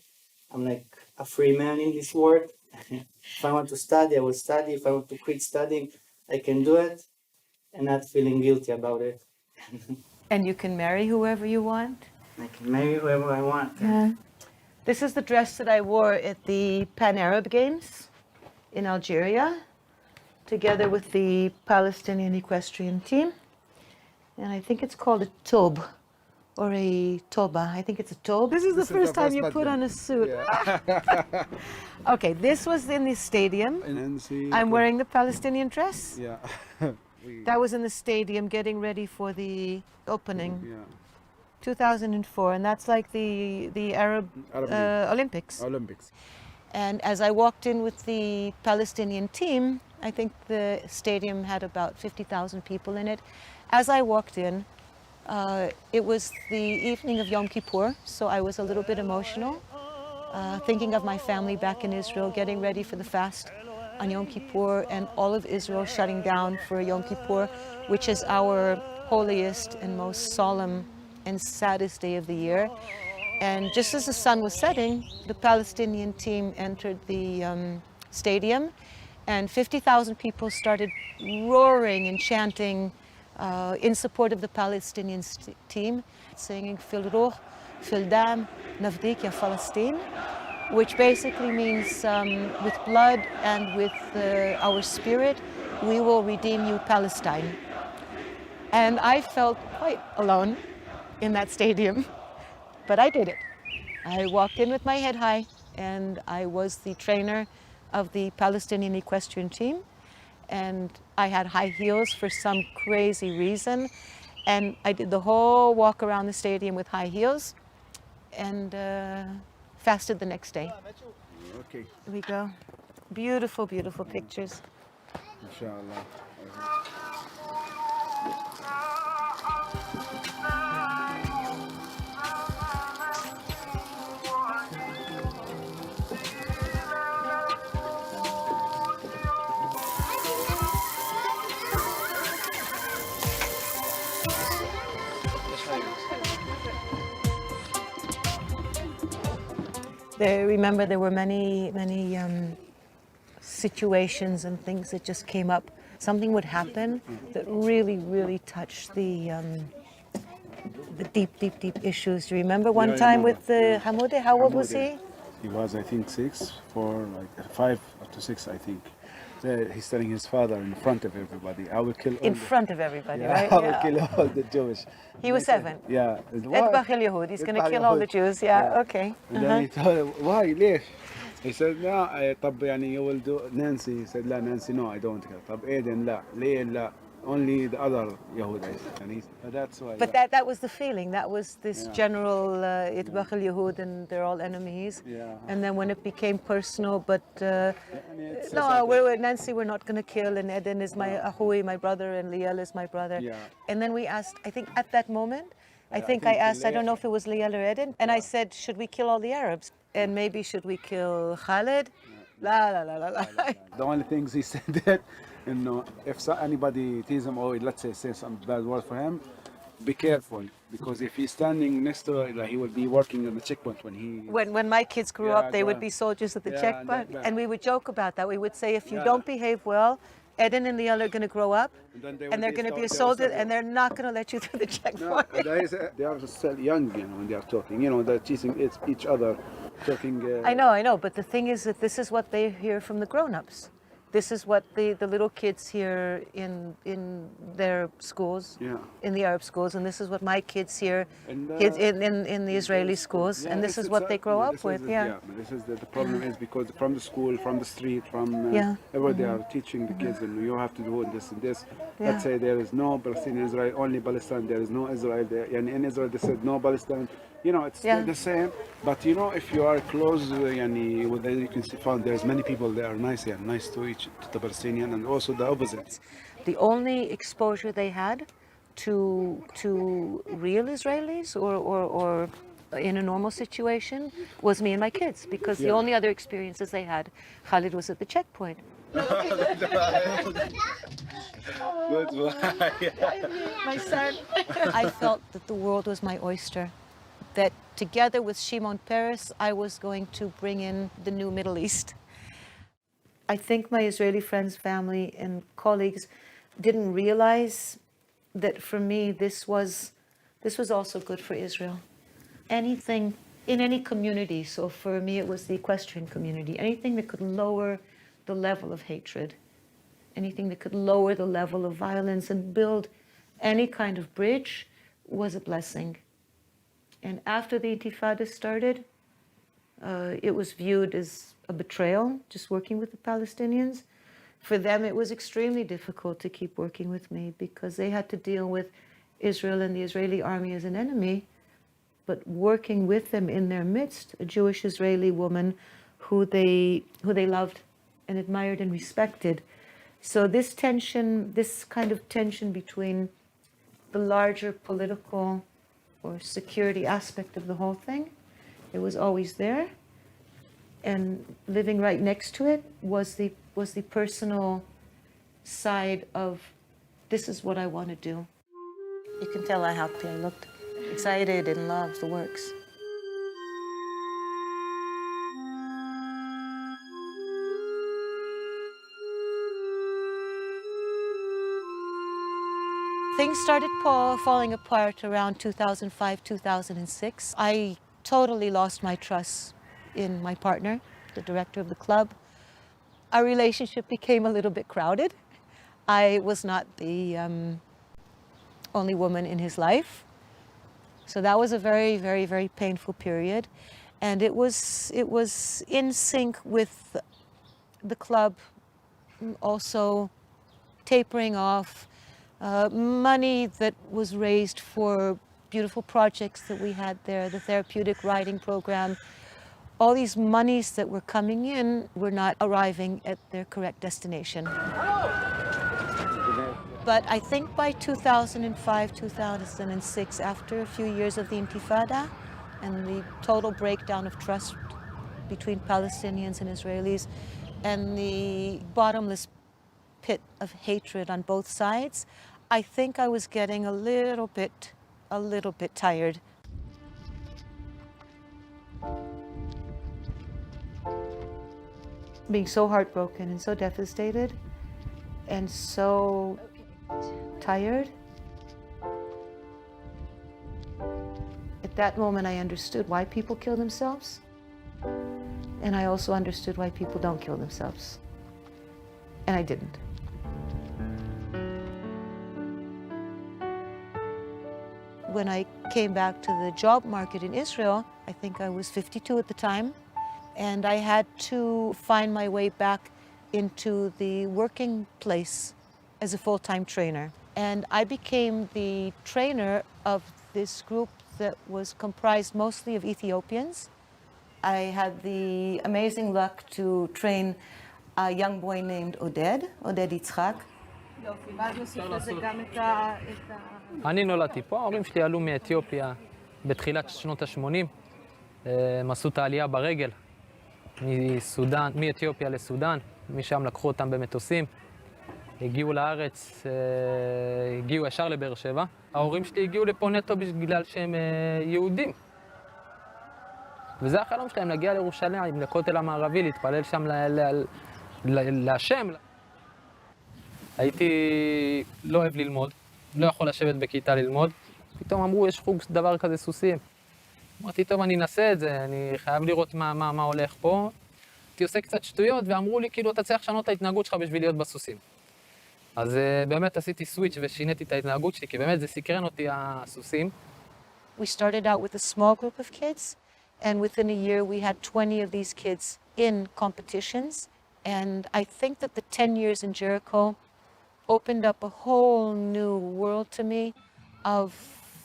I'm like a free man in this world. If I want to study, I will study. If I want to quit studying, I can do it, and not feeling guilty about it. And you can marry whoever you want? I can marry whoever I want. Yeah. This is the dress that I wore at the Pan Arab Games in Algeria, together with the Palestinian equestrian team. And I think it's called a tob or a toba. I think it's a tob. This is the first time you put on a suit. Okay, this was in the stadium. I'm wearing the Palestinian dress. Yeah. That was in the stadium getting ready for the opening. 2004, and that's like the Arab Olympics. And as I walked in with the Palestinian team, I think the stadium had about 50,000 people in it. As I walked in, it was the evening of Yom Kippur, so I was a little bit emotional, thinking of my family back in Israel, getting ready for the fast on Yom Kippur, and all of Israel shutting down for Yom Kippur, which is our holiest and most solemn and saddest day of the year. And just as the sun was setting, the Palestinian team entered the stadium, and 50,000 people started roaring and chanting in support of the Palestinian team, singing Fil Ruh, Fil Dam, Nafdik Ya Palestine, which basically means with blood and with our spirit, we will redeem you, Palestine. And I felt quite alone in that stadium, but I did it. I walked in with my head high, and I was the trainer of the Palestinian equestrian team, and I had high heels for some crazy reason, and I did the whole walk around the stadium with high heels, and fasted the next day. Okay. Here we go. Beautiful, beautiful pictures. Inshallah. Remember, there were many situations and things that just came up. Something would happen that really, really touched the deep, deep, deep issues. Do you remember one time with Hamoudeh? How old was he? He was, I think, 6, 4, like 5 to 6, I think. He's telling his father in front of everybody, I will kill all in front of everybody, right? I will kill all the Jewish. He was 7. Yeah. Etbach el Yehud. He's going to kill all the Jews. Yeah, okay. And then he told him, why, ليش? He said, no, طب يعني you will do Nancy. He said, لا, Nancy, no, I don't care. طب Aiden, لا, ليه, لا. Only the other Yehud, and that's why. But that was the feeling. That was this general Itbach el Yehud, and they're all enemies. Yeah. And then when it became personal, but no, Nancy, we're not going to kill, and Eden is my Ahui, my brother, and Liel is my brother. Yeah. And then we asked, I think at that moment, I asked, I don't know if it was Liel or Eden, and I said, should we kill all the Arabs? And maybe should we kill Khalid? La la la la la. The only things he said that, if anybody tease him or let's say some bad word for him, be careful, because if he's standing next to it, like, he will be working on the checkpoint when my kids grew up, they would be soldiers at the checkpoint, and we would joke about that. We would say, if you don't behave well, Eden and Liel are going to grow up, and they're going to be a soldier, and they're not going to let you through the checkpoint. They are still young, when they are talking. They're teasing each other, talking. I know, but the thing is that this is what they hear from the grown-ups. This is what the little kids hear in their schools, in the Arab schools, and this is what my kids hear in the Israeli schools, and this is what they grow up with. This is the problem is because from the school, from the street, from everywhere they are teaching the kids, and you have to do this and this. Let's say there is no Palestinian Israel, only Palestine. There is no Israel there, and in Israel they said no Palestine. It's still the same. But if you are close, you can see found there's many people that are nice to the Palestinian, and also the opposite. The only exposure they had to real Israelis or in a normal situation was me and my kids, because the only other experiences they had, Khalid was at the checkpoint. Good boy. My son. I felt that the world was my oyster, that together with Shimon Peres, I was going to bring in the new Middle East. I think my Israeli friends, family, and colleagues didn't realize that for me, this was also good for Israel. Anything in any community, so for me it was the equestrian community, anything that could lower the level of hatred, anything that could lower the level of violence and build any kind of bridge was a blessing. And after the Intifada started, it was viewed as a betrayal, just working with the Palestinians. For them, it was extremely difficult to keep working with me because they had to deal with Israel and the Israeli army as an enemy, but working with them in their midst, a Jewish Israeli woman who they loved and admired and respected. So this tension, this kind of tension between the larger political or security aspect of the whole thing, it was always there. And living right next to it was the personal side of, this is what I want to do. You can tell how happy I looked, excited, in love, the works. Things started falling apart around 2005, 2006. I totally lost my trust in my partner, the director of the club. Our relationship became a little bit crowded. I was not the only woman in his life. So that was a very, very, very painful period. And it was in sync with the club also tapering off. Money that was raised for beautiful projects that we had there, the therapeutic riding program, all these monies that were coming in were not arriving at their correct destination. But I think by 2005, 2006, after a few years of the Intifada and the total breakdown of trust between Palestinians and Israelis and the bottomless pit of hatred on both sides, I think I was getting a little bit tired. Being so heartbroken and so devastated and so tired. At that moment, I understood why people kill themselves. And I also understood why people don't kill themselves. And I didn't. When I came back to the job market in Israel, I think I was 52 at the time, and I had to find my way back into the working place as a full-time trainer. And I became the trainer of this group that was comprised mostly of Ethiopians. I had the amazing luck to train a young boy named Oded Yitzchak. אני נולדתי פה, ההורים שלי עלו מאתיופיה בתחילת שנות ה-80. הם עשו את העלייה ברגל מאתיופיה לסודאן, משם לקחו אותם במטוסים. הגיעו לארץ, הגיעו ישר לבאר שבע. ההורים שלי הגיעו לפה נטו בגלל שהם יהודים. וזה החלום שלהם, להגיע לירושלים, לכותל המערבי, להתפלל שם להשם. הייתי לא אוהב ללמוד, לא יכול לשבת בכיתה ללמוד. פתאום אמרו, יש חוג דבר כזה סוסים. אמרתי, טוב, אני אנסה את זה, אני חייב לראות מה הולך פה. הייתי עושה קצת שטויות, ואמרו לי, כאילו, אתה צריך לשנות את ההתנהגות שלך בשביל להיות בסוסים. אז באמת עשיתי סוויץ' ושיניתי את ההתנהגות שלי, כי באמת זה סקרן אותי הסוסים. We started out with a small group of kids, and within a year we had 20 of these kids in competitions. And I think that the 10 years in Jericho opened up a whole new world to me of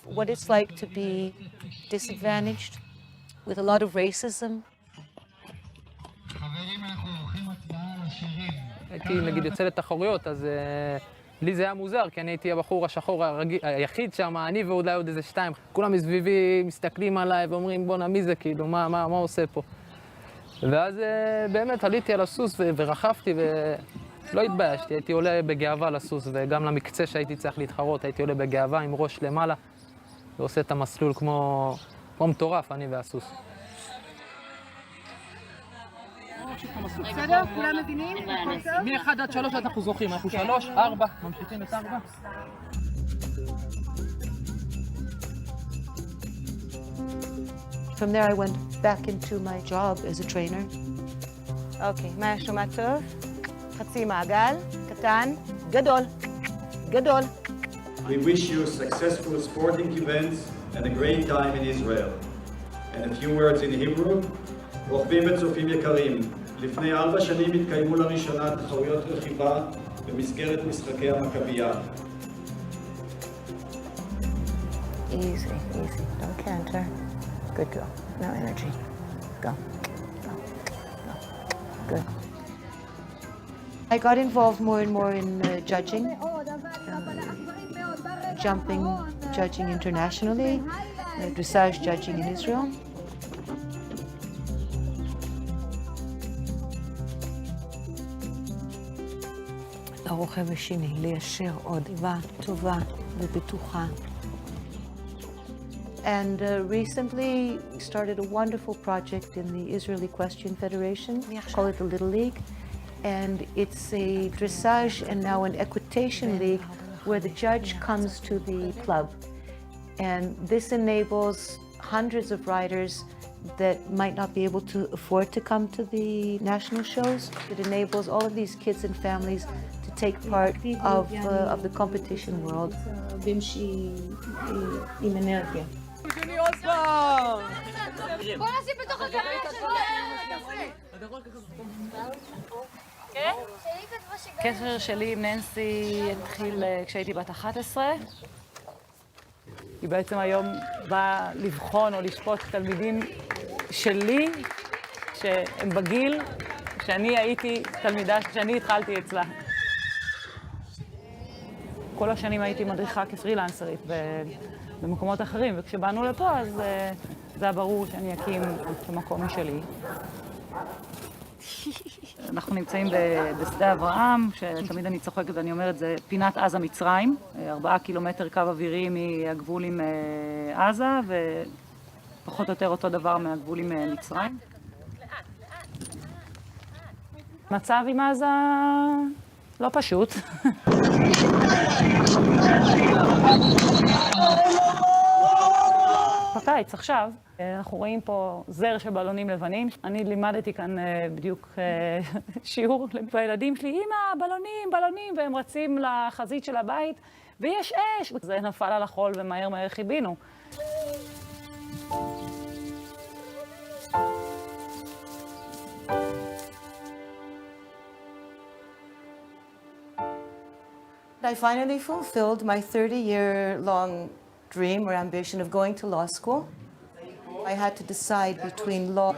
what it's like to be disadvantaged with a lot of racism. הייתי נגיד יוצא לתחרויות, אז לי זה היה מוזר, כי אני הייתי הבחור השחור היחיד שם, אני ואולי עוד איזה 2. כולם מסביבי מסתכלים עליי ואומרים, בואנה, מי זה כאילו, מה עושה פה? ואז באמת עליתי על הסוס ורכבתי ולא התביישתי, הייתי עולה בגאווה לסוס, וגם למקצה שהייתי צריך להתחרות, הייתי עולה בגאווה עם ראש למעלה, ועושה את המסלול כמו מטורף, אני והסוס. בסדר? כולם מבינים? מ-1 עד 3 אנחנו זוכים, אנחנו 3, 4, ממשיכים את 4. From there I went back into my job as a trainer. אוקיי, מה שומע טוב? חצי מעגל, קטן, גדול, גדול. We wish you successful sporting events and a great time in Israel. And a few words in Hebrew. רוכבים וצופים יקרים, לפני 4 שנים התקיימו לראשונה תחרויות רכיבה במסגרת משחקי המכבייה. Easy, easy. Don't canter. Good girl. No energy. Go. Go. Go. Good. I got involved more and more in judging, jumping, judging internationally, dressage judging in Israel. הרוכב השני, ליישר עוד, טובה, טובה ובטוחה. And recently we started a wonderful project in the Israeli Equestrian Federation, call it the Little League. And it's a dressage and now an equitation league where the judge comes to the club. And this enables hundreds of riders that might not be able to afford to come to the national shows. It enables all of these kids and families to take part of the competition world. בוא נשים בתוך הגרעין הקשר שלי עם ננסי התחיל כשהייתי בת 11. היא בעצם היום באה לבחון או לשפוט תלמידים שלי, שהם בגיל שאני הייתי תלמידה, שאני התחלתי אצלה. כל השנים הייתי מדריכה כפרילנסרית במקומות אחרים, וכשבאנו לפה אז זה היה ברור שאני אקים את המקום משלי. אנחנו נמצאים בשדה אברהם, שתמיד אני צוחקת ואני אומרת, זה פינת עזה מצרים, 4 קילומטר קו אווירי מהגבול עם עזה, ופחות או יותר אותו דבר מהגבול עם מצרים. מצב עם עזה לא פשוט. בקיץ עכשיו, אנחנו רואים פה זר של בלונים לבנים. אני לימדתי כאן בדיוק שיעור לילדים שלי, אמא, בלונים, בלונים, והם רצים לחזית של הבית, ויש אש. וזה נפל על החול ומהר מהר חיבינו. I finally fulfilled my 30-year-long dream or ambition of going to law school. I had to decide between law.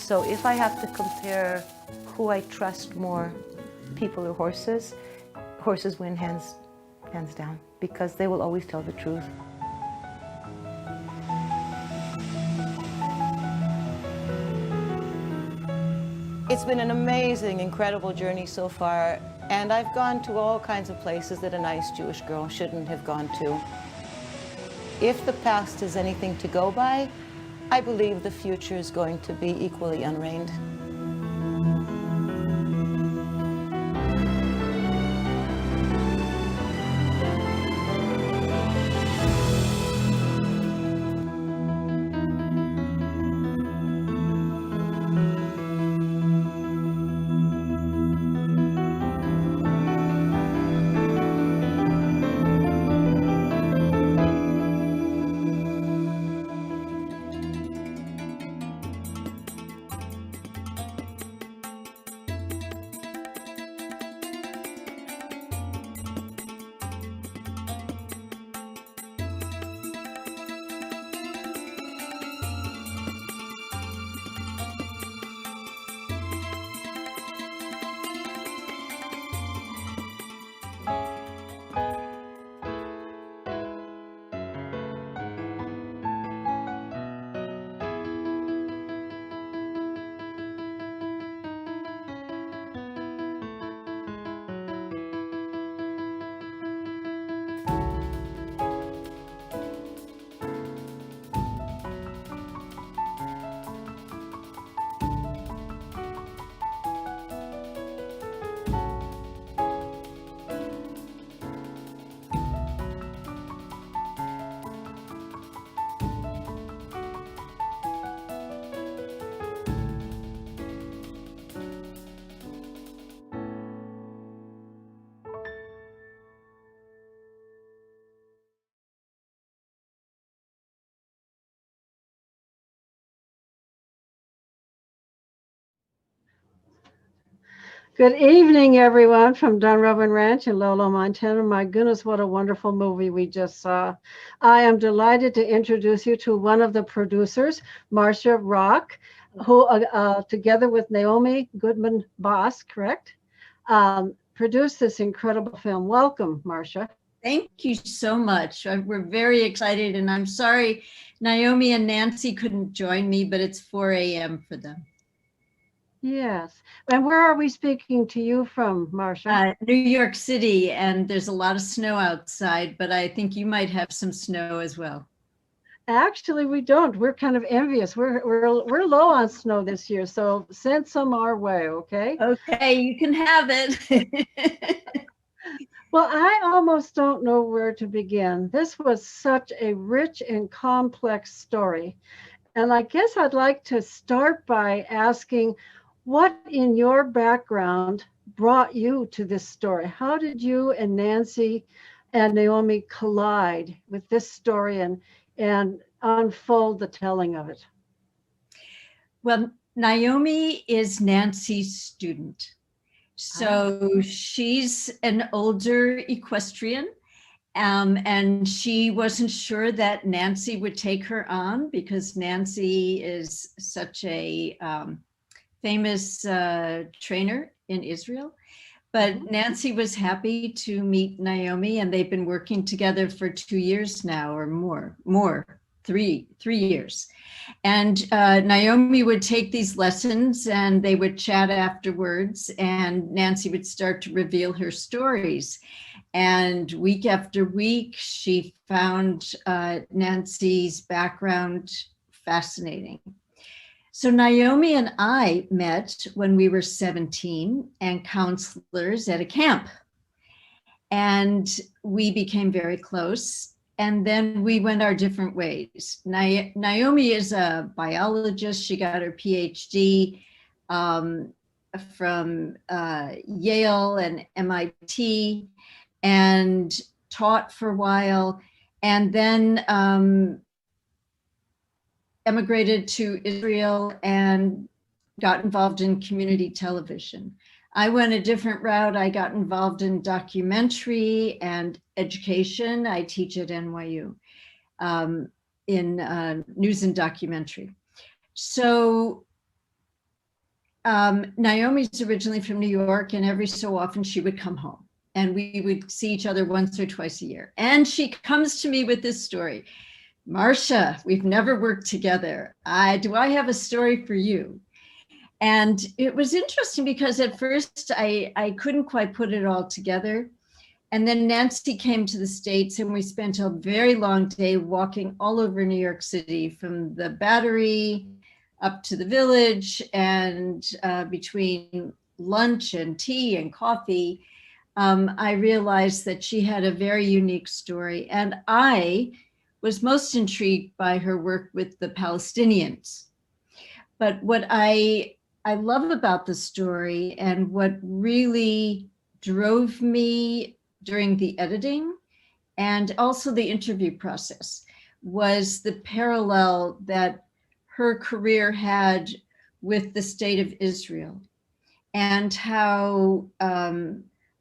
So if I have to compare who I trust more, people or horses, horses win hands down, because they will always tell the truth. It's been an amazing, incredible journey so far, and I've gone to all kinds of places that a nice Jewish girl shouldn't have gone to. If the past is anything to go by, I believe the future is going to be equally unreigned. Good evening, everyone, from Dunrovin Ranch in Lolo, Montana. My goodness, what a wonderful movie we just saw. I am delighted to introduce you to one of the producers, Marcia Rock, who, together with Naomi Goodman Boss, correct, produced this incredible film. Welcome, Marcia. Thank you so much. We're very excited, and I'm sorry Naomi and Nancy couldn't join me, but it's 4 a.m. for them. Yes. And where are we speaking to you from, Marcia? New York City, and there's a lot of snow outside, but I think you might have some snow as well. Actually, we don't. We're kind of envious. We're low on snow this year, so send some our way, okay? Okay, you can have it. Well, I almost don't know where to begin. This was such a rich and complex story. And I guess I'd like to start by asking, what in your background brought you to this story? How did you and Nancy and Naomi collide with this story and unfold the telling of it? Well, Naomi is Nancy's student. So she's an older equestrian, and she wasn't sure that Nancy would take her on because Nancy is such a famous trainer in Israel. But Nancy was happy to meet Naomi, and they've been working together for 2 years now, or more, 3 years. And Naomi would take these lessons and they would chat afterwards, and Nancy would start to reveal her stories. And week after week, she found Nancy's background fascinating. So Naomi and I met when we were 17 and counselors at a camp. And we became very close. And then we went our different ways. Naomi is a biologist. She got her PhD from Yale and MIT and taught for a while, and then emigrated to Israel and got involved in community television. I went a different route. I got involved in documentary and education. I teach at NYU in news and documentary. So Naomi's originally from New York, and every so often she would come home and we would see each other once or twice a year. And she comes to me with this story. Marcia, we've never worked together. Do I have a story for you? And it was interesting because at first I couldn't quite put it all together. And then Nancy came to the States and we spent a very long day walking all over New York City, from the Battery up to the Village, and between lunch and tea and coffee, I realized that she had a very unique story. And I was most intrigued by her work with the Palestinians. But what I love about the story, and what really drove me during the editing and also the interview process, was the parallel that her career had with the state of Israel, and how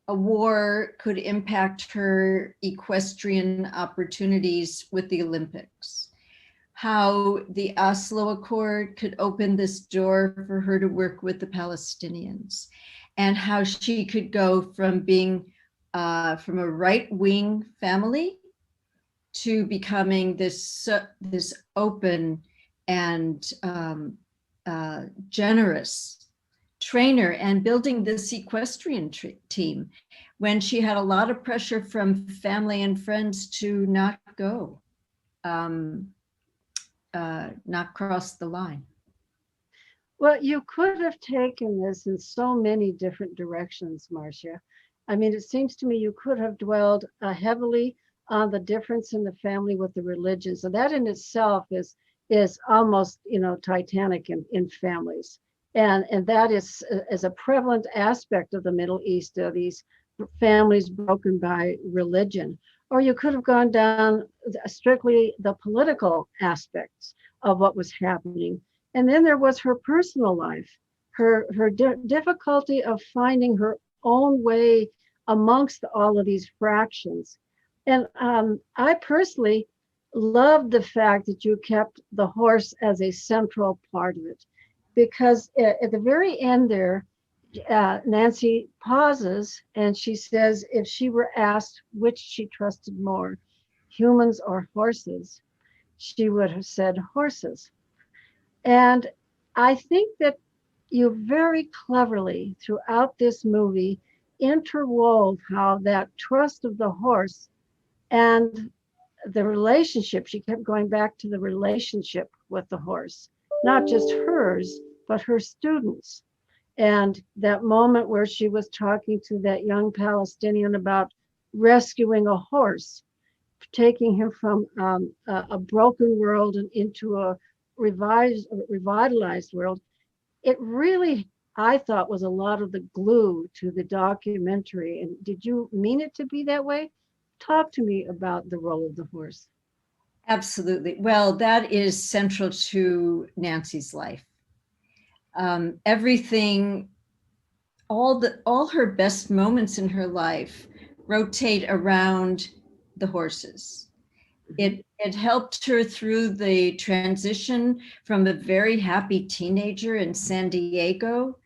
a war could impact her equestrian opportunities with the Olympics, how the Oslo Accord could open this door for her to work with the Palestinians, and how she could go from being from a right-wing family to becoming this open and generous trainer, and building this equestrian team when she had a lot of pressure from family and friends to not go, not cross the line. Well, you could have taken this in so many different directions, Marcia. I mean, it seems to me you could have dwelled heavily on the difference in the family with the religion. So that in itself is almost, titanic in families. And that is a prevalent aspect of the Middle East, these families broken by religion. Or you could have gone down strictly the political aspects of what was happening. And then there was her personal life, her difficulty of finding her own way amongst all of these fractions. And I personally love the fact that you kept the horse as a central part of it, because at the very end there, Nancy pauses and she says if she were asked which she trusted more, humans or horses, she would have said horses. And I think that you very cleverly throughout this movie interwove how that trust of the horse and the relationship, she kept going back to the relationship with the horse, not just hers, but her students. And that moment where she was talking to that young Palestinian about rescuing a horse, taking him from a broken world and into a revitalized world, it really, I thought, was a lot of the glue to the documentary. And did you mean it to be that way? Talk to me about the role of the horse. Absolutely. Well, that is central to Nancy's life. Everything, all her best moments in her life rotate around the horses. It helped her through the transition from a very happy teenager in San Diego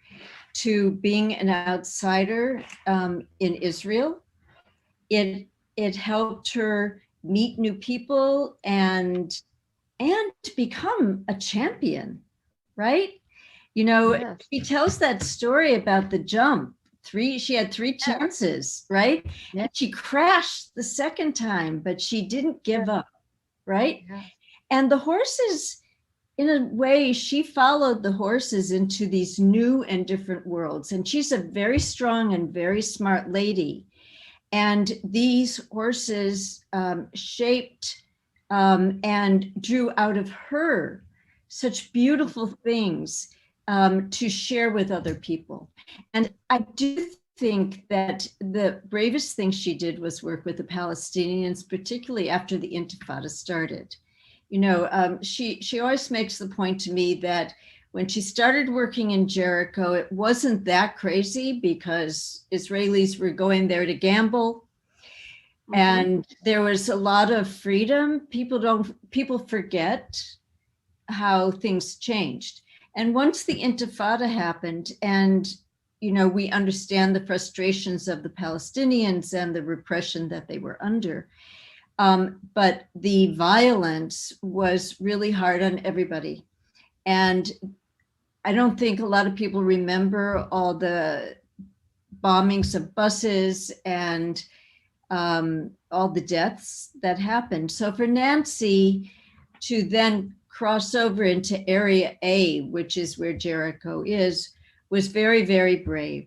to being an outsider in Israel. It helped her meet new people and become a champion, right? You know, Yes. she tells that story about the jump. She had three chances, right? Yeah. And she crashed the second time, but she didn't give up, right? Yeah. And the horses, in a way, she followed the horses into these new and different worlds. And she's a very strong and very smart lady. And these horses shaped and drew out of her such beautiful things to share with other people. And I do think that the bravest thing she did was work with the Palestinians, particularly after the Intifada started. You know, she always makes the point to me that when she started working in Jericho, it wasn't that crazy because Israelis were going there to gamble. And there was a lot of freedom. People forget how things changed. And once the Intifada happened, and you know, we understand the frustrations of the Palestinians and the repression that they were under. But the violence was really hard on everybody. And I don't think a lot of people remember all the bombings of buses and all the deaths that happened. So for Nancy to then cross over into Area A, which is where Jericho is, was very, very brave.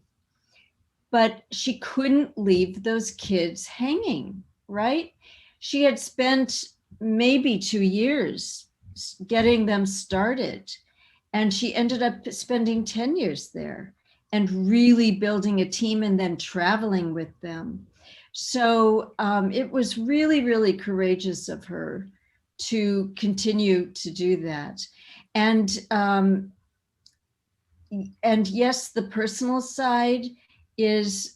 But she couldn't leave those kids hanging, right? She had spent maybe 2 years getting them started, and she ended up spending 10 years there and really building a team and then traveling with them. So it was really, really courageous of her to continue to do that. And yes, the personal side is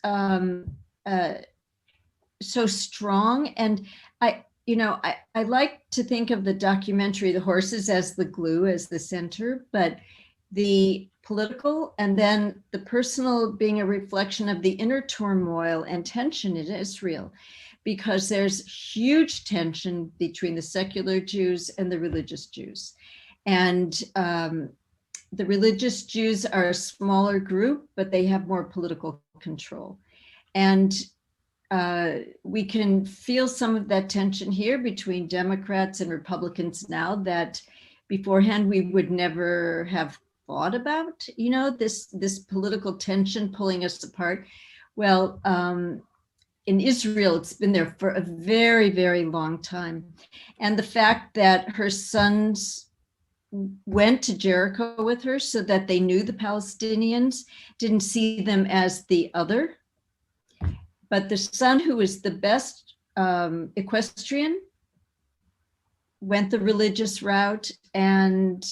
so strong. And I like to think of the documentary, The Horses, as the glue, as the center, but the political and then the personal being a reflection of the inner turmoil and tension in Israel, because there's huge tension between the secular Jews and the religious Jews. And the religious Jews are a smaller group, but they have more political control. And we can feel some of that tension here between Democrats and Republicans now that beforehand we would never have thought about, you know, this political tension pulling us apart. Well, in Israel, it's been there for a very, very long time. And the fact that her sons went to Jericho with her so that they knew the Palestinians, didn't see them as the other. But the son who was the best equestrian went the religious route. And,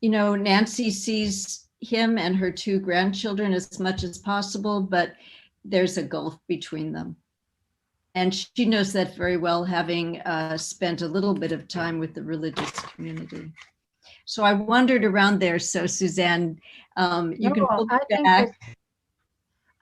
you know, Nancy sees him and her two grandchildren as much as possible, but there's a gulf between them. And she knows that very well, having spent a little bit of time with the religious community. So I wandered around there. So Suzanne, you can hold me back.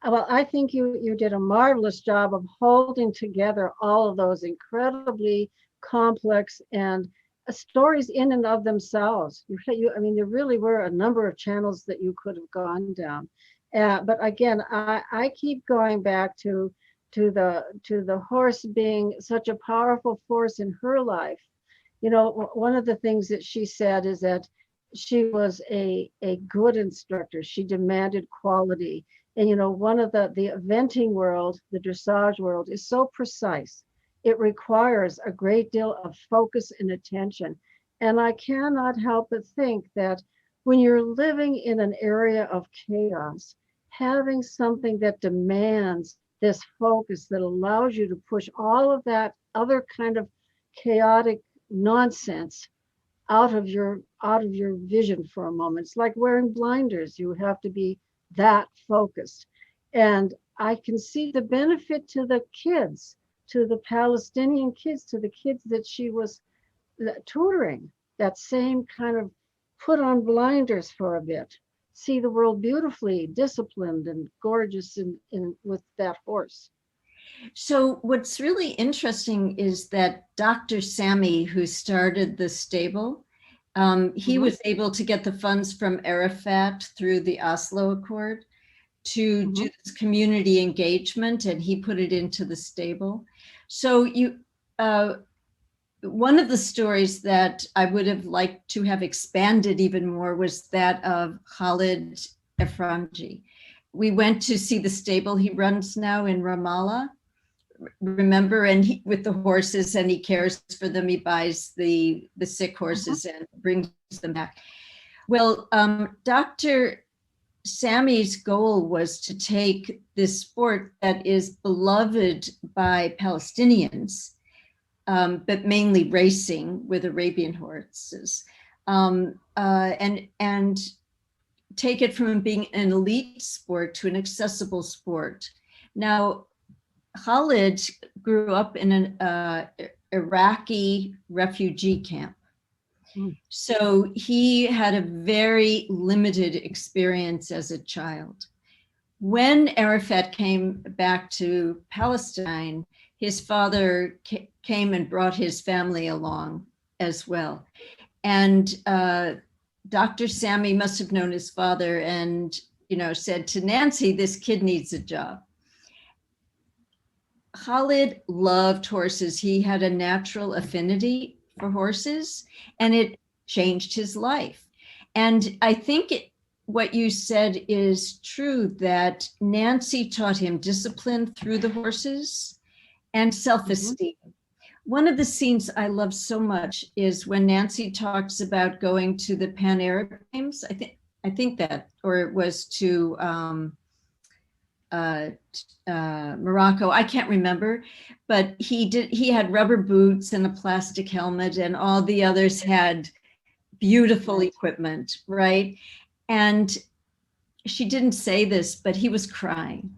Well, I think you did a marvelous job of holding together all of those incredibly complex and stories in and of themselves. I mean, there really were a number of channels that you could have gone down. But again, I keep going back to the horse being such a powerful force in her life. You know, one of the things that she said is that she was a good instructor. She demanded quality. And, you know, one of the eventing world, the dressage world, is so precise. It requires a great deal of focus and attention. And I cannot help but think that when you're living in an area of chaos, having something that demands this focus that allows you to push all of that other kind of chaotic nonsense out of your vision for a moment. It's like wearing blinders. You have to be that focused. And I can see the benefit to the kids, to the Palestinian kids, to the kids that she was tutoring, that same kind of put on blinders for a bit, see the world beautifully, disciplined and gorgeous with that horse. So what's really interesting is that Dr. Sammy, who started the stable, he was able to get the funds from Arafat through the Oslo Accord to do this community engagement, and he put it into the stable. So one of the stories that I would have liked to have expanded even more was that of Khalid Efranji. We went to see the stable he runs now in Ramallah, remember, and with the horses, and he cares for them. He buys the sick horses and brings them back. Well, Dr. Sammy's goal was to take this sport that is beloved by Palestinians, but mainly racing with Arabian horses, and take it from being an elite sport to an accessible sport. Now, Khalid grew up in an Iraqi refugee camp. So he had a very limited experience as a child. When Arafat came back to Palestine, his father came and brought his family along as well. And Dr. Sammy must have known his father and, you know, said to Nancy, this kid needs a job. Khalid loved horses. He had a natural affinity for horses, and it changed his life. And I think what you said is true, that Nancy taught him discipline through the horses and self-esteem. One of the scenes I love so much is when Nancy talks about going to the Pan Arab Games. I think that, or it was to Morocco. I can't remember, but he had rubber boots and a plastic helmet, and all the others had beautiful equipment, right? And she didn't say this, but he was crying.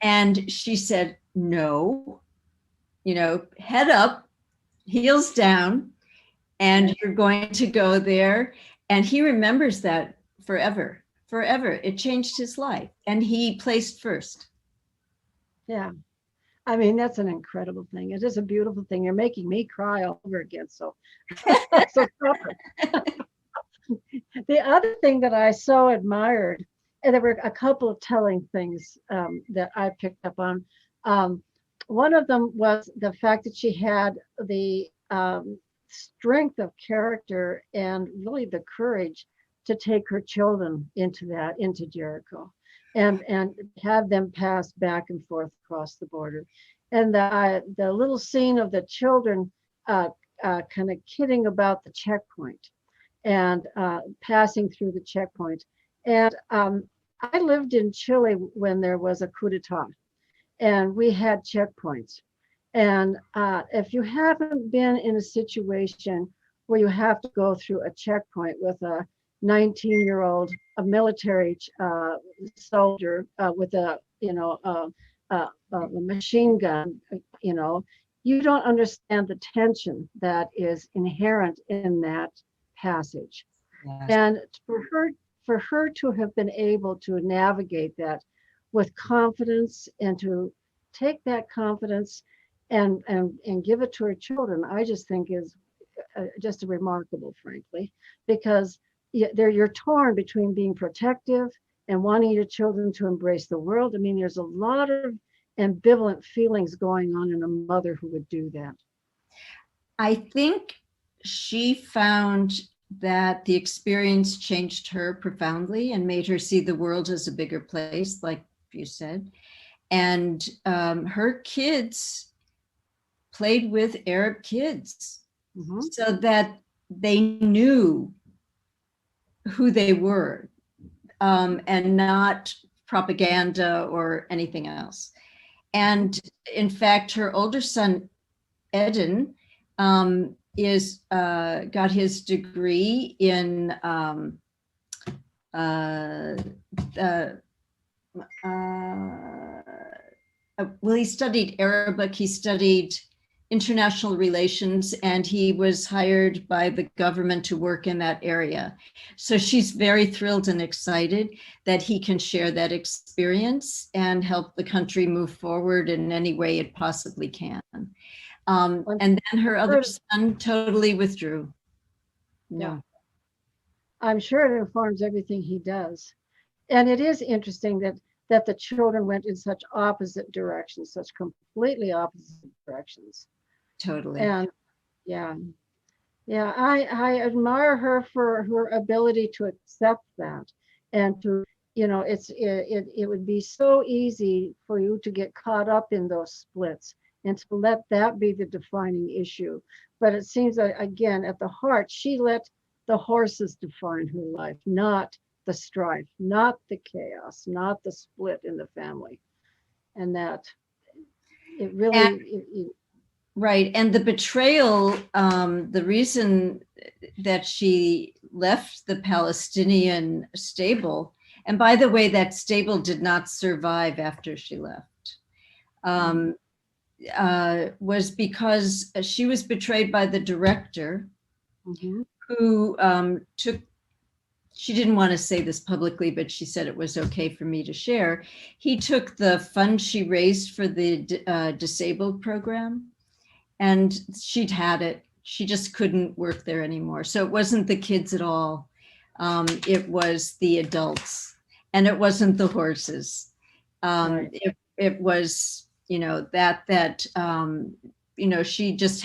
And she said, no, you know, head up, heels down, and you're going to go there. And he remembers that forever. Forever. It changed his life, and he placed first. Yeah. I mean, that's an incredible thing. It is a beautiful thing. You're making me cry all over again. So, so the other thing that I so admired, and there were a couple of telling things that I picked up on. One of them was the fact that she had the strength of character and really the courage to take her children into Jericho and have them pass back and forth across the border. And the little scene of the children kind of kidding about the checkpoint and passing through the checkpoint. And I lived in Chile when there was a coup d'etat, and we had checkpoints. And if you haven't been in a situation where you have to go through a checkpoint with a 19-year-old, a military soldier with a machine gun, you don't understand the tension that is inherent in that passage. Yes. And for her to have been able to navigate that with confidence and to take that confidence and give it to her children, I just think is just remarkable, frankly, because you're torn between being protective and wanting your children to embrace the world. I mean, there's a lot of ambivalent feelings going on in a mother who would do that. I think she found that the experience changed her profoundly and made her see the world as a bigger place, like you said. And her kids played with Arab kids so that they knew who they were and not propaganda or anything else. And in fact, her older son, Eden, is got his degree in well, he studied Arabic, he studied international relations, and he was hired by the government to work in that area. So she's very thrilled and excited that he can share that experience and help the country move forward in any way it possibly can. And then her other son totally withdrew. Yeah. I'm sure it informs everything he does. And it is interesting that the children went in such opposite directions, such completely opposite directions. Totally. And I admire her for her ability to accept that and to, it would be so easy for you to get caught up in those splits and to let that be the defining issue. But it seems that, again, at the heart, she let the horses define her life, not the strife, not the chaos, not the split in the family. And that it really... Right. And the betrayal, the reason that she left the Palestinian stable, and by the way, that stable did not survive after she left, was because she was betrayed by the director who she didn't want to say this publicly, but she said it was okay for me to share. He took the fund she raised for the disabled program, and she'd had it. She just couldn't work there anymore. So it wasn't the kids at all. It was the adults, and it wasn't the horses. It was, she just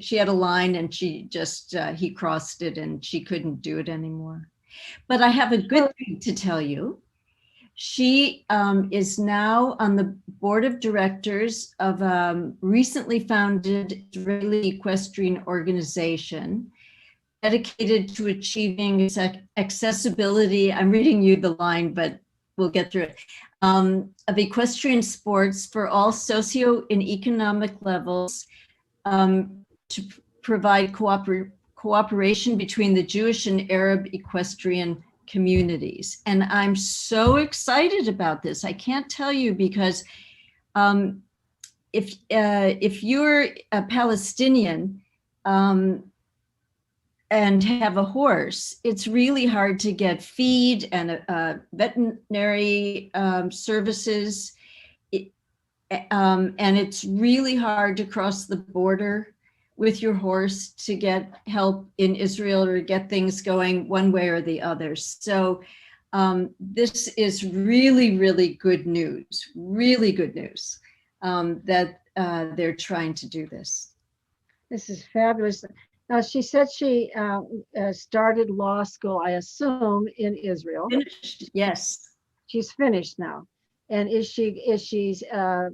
she had a line, and she just, he crossed it, and she couldn't do it anymore. But I have a good thing to tell you. She is now on the board of directors of a recently founded Israeli equestrian organization dedicated to achieving accessibility. I'm reading you the line, but we'll get through it. Of equestrian sports for all socio and economic levels to provide cooperation between the Jewish and Arab equestrian communities. And I'm so excited about this. I can't tell you, because if you're a Palestinian and have a horse, it's really hard to get feed and veterinary services. And it's really hard to cross the border with your horse to get help in Israel or get things going one way or the other. So this is really, really good news, that they're trying to do this. This is fabulous. Now, she said she started law school, I assume, in Israel. Finished, yes. She's finished now. And is she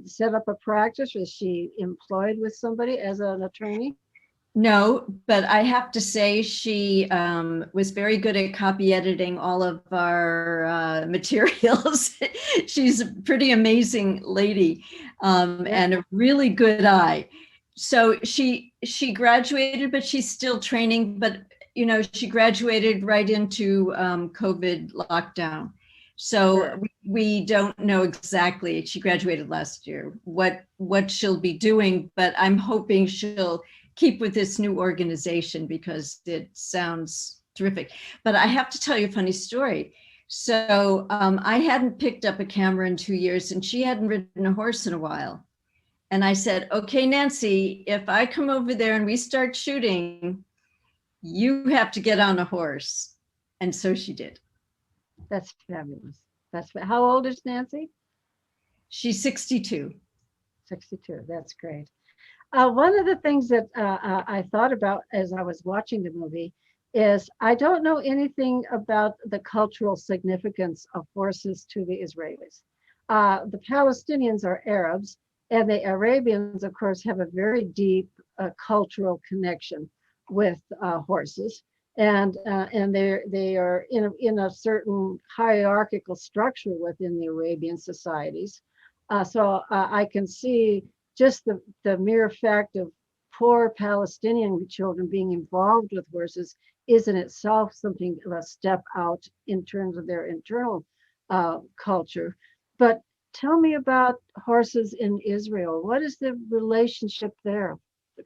set up a practice? Or is she employed with somebody as an attorney? No, but I have to say she was very good at copy editing all of our materials. She's a pretty amazing lady and a really good eye. So she graduated, but she's still training. But you know, she graduated right into COVID lockdown. So we don't know exactly, she graduated last year, what she'll be doing, but I'm hoping she'll keep with this new organization because it sounds terrific. But I have to tell you a funny story. So I hadn't picked up a camera in 2 years and she hadn't ridden a horse in a while. And I said, okay, Nancy, if I come over there and we start shooting, you have to get on a horse. And so she did. That's fabulous. How old is Nancy? She's 62. 62. That's great. One of the things that I thought about as I was watching the movie is I don't know anything about the cultural significance of horses to the Israelis. The Palestinians are Arabs, and the Arabians, of course, have a very deep cultural connection with horses. And they are in a certain hierarchical structure within the Arabian societies. So I can see just the mere fact of poor Palestinian children being involved with horses is in itself something of a step out in terms of their internal culture. But tell me about horses in Israel. What is the relationship there?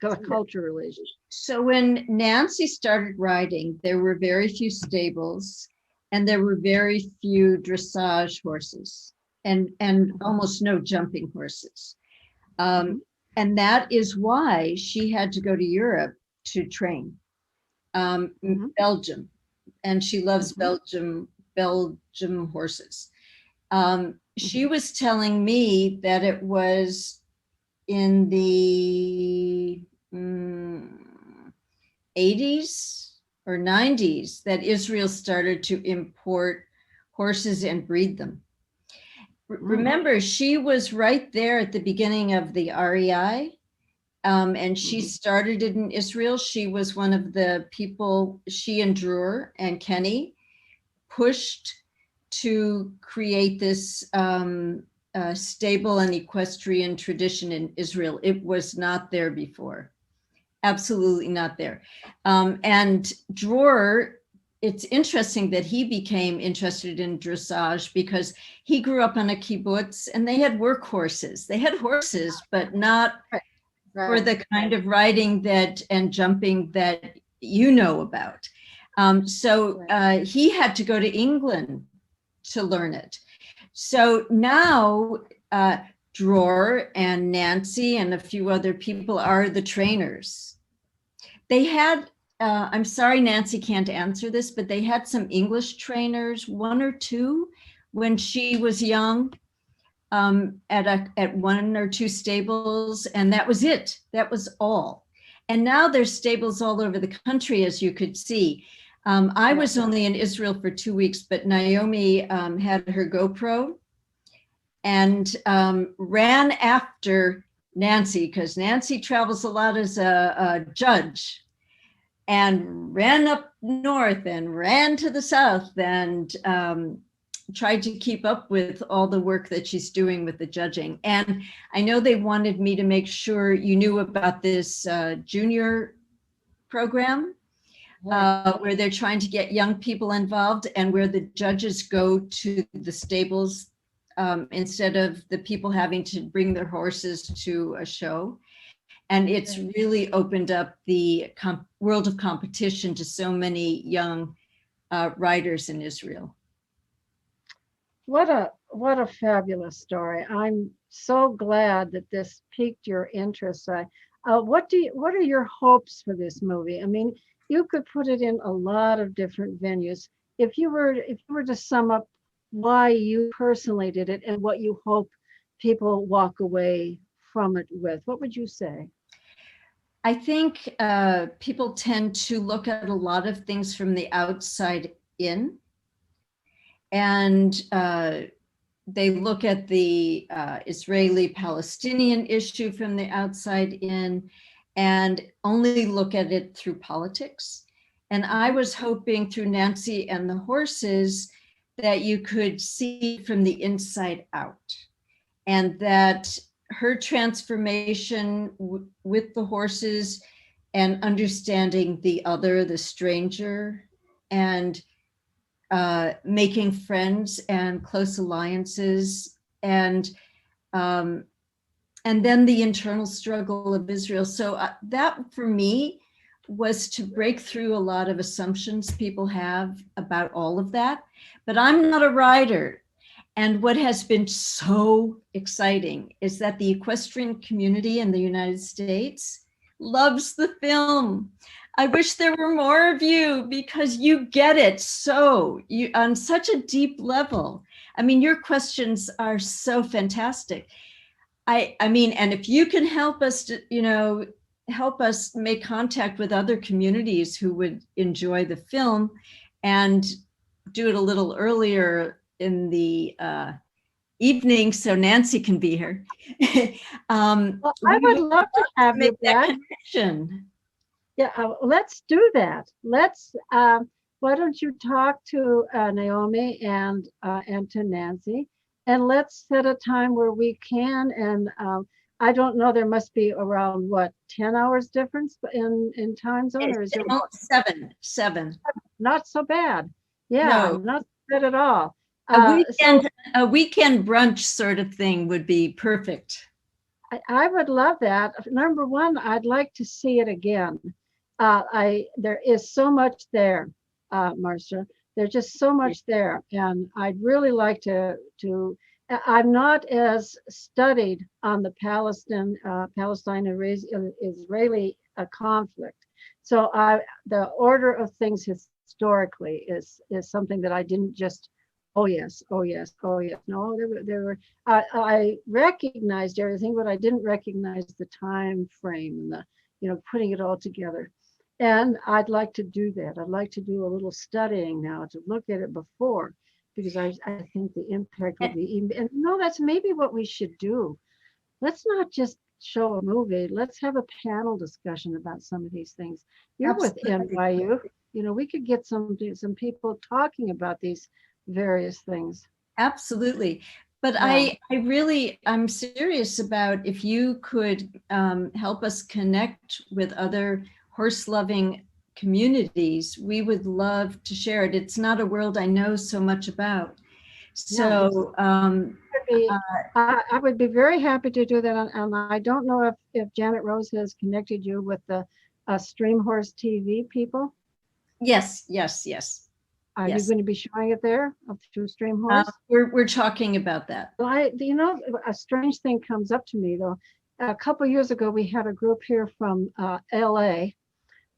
The culture relationship. So when Nancy started riding, there were very few stables and there were very few dressage horses and almost no jumping horses. And that is why she had to go to Europe to train. Belgium, and she loves Belgium horses. She was telling me that it was in the 80s or 90s that Israel started to import horses and breed them. Remember, she was right there at the beginning of the REI, and she started it in Israel. She was one of the people, she and Dror and Kenny pushed to create this stable and equestrian tradition in Israel. It was not there before. Absolutely not there. And Dror, it's interesting that he became interested in dressage because he grew up on a kibbutz and they had work horses. They had horses, but not for the kind of riding that and jumping that you know about. So he had to go to England to learn it. So now Dror and Nancy and a few other people are the trainers. They had, I'm sorry, Nancy can't answer this, but they had some English trainers, one or two, when she was young, at one or two stables, and that was it. That was all. And now there's stables all over the country, as you could see. I was only in Israel for 2 weeks, but Naomi had her GoPro and ran after Nancy, because Nancy travels a lot as a judge, and ran up north and ran to the south and tried to keep up with all the work that she's doing with the judging. And I know they wanted me to make sure you knew about this junior program where they're trying to get young people involved and where the judges go to the stables instead of the people having to bring their horses to a show. And it's really opened up the world of competition to so many young riders in Israel. What a fabulous story. I'm so glad that this piqued your interest. What are your hopes for this movie? I mean, you could put it in a lot of different venues. If you were to sum up why you personally did it and what you hope people walk away from it with, what would you say? I think people tend to look at a lot of things from the outside in. And they look at the Israeli-Palestinian issue from the outside in and only look at it through politics. And I was hoping through Nancy and the horses that you could see from the inside out, and that her transformation with the horses and understanding the other, the stranger, and making friends and close alliances, and then the internal struggle of Israel. So that for me was to break through a lot of assumptions people have about all of that. But I'm not a writer. And what has been so exciting is that the equestrian community in the United States loves the film. I wish there were more of you, because you get it so you on such a deep level. I mean, your questions are so fantastic. I mean, and if you can help us to, help us make contact with other communities who would enjoy the film, and do it a little earlier in the evening so Nancy can be here. Well, I would love to have make you that back. connection. Yeah, let's do that. Let's. Why don't you talk to Naomi and to Nancy, and let's set a time where we can. And I don't know. There must be around what 10 hours difference in time zone, or is it seven? Not so bad. Yeah, No. not bad at all. A weekend brunch sort of thing would be perfect. I would love that. Number one, I'd like to see it again. There is so much there, Marcia. There's just so much there, and I'd really like to. I'm not as studied on the Palestine-Israeli conflict, so the order of things historically is something that I didn't just. Oh yes, oh yes, oh yes. No, there were. I recognized everything, but I didn't recognize the time frame and the, putting it all together. And I'd like to do that. I'd like to do a little studying now to look at it before, because I think the impact will be. And no, that's maybe what we should do. Let's not just show a movie. Let's have a panel discussion about some of these things. You're with NYU. We could get some people talking about these various things. Absolutely. But Yeah. I'm serious about if you could help us connect with other horse-loving communities. We would love to share it. It's not a world I know so much about. So I would be very happy to do that. And I don't know if Janet Rose has connected you with the Stream Horse TV people. Yes. Are you going to be showing it there through Stream Horse? We're talking about that. Well, a strange thing comes up to me though. A couple of years ago, we had a group here from LA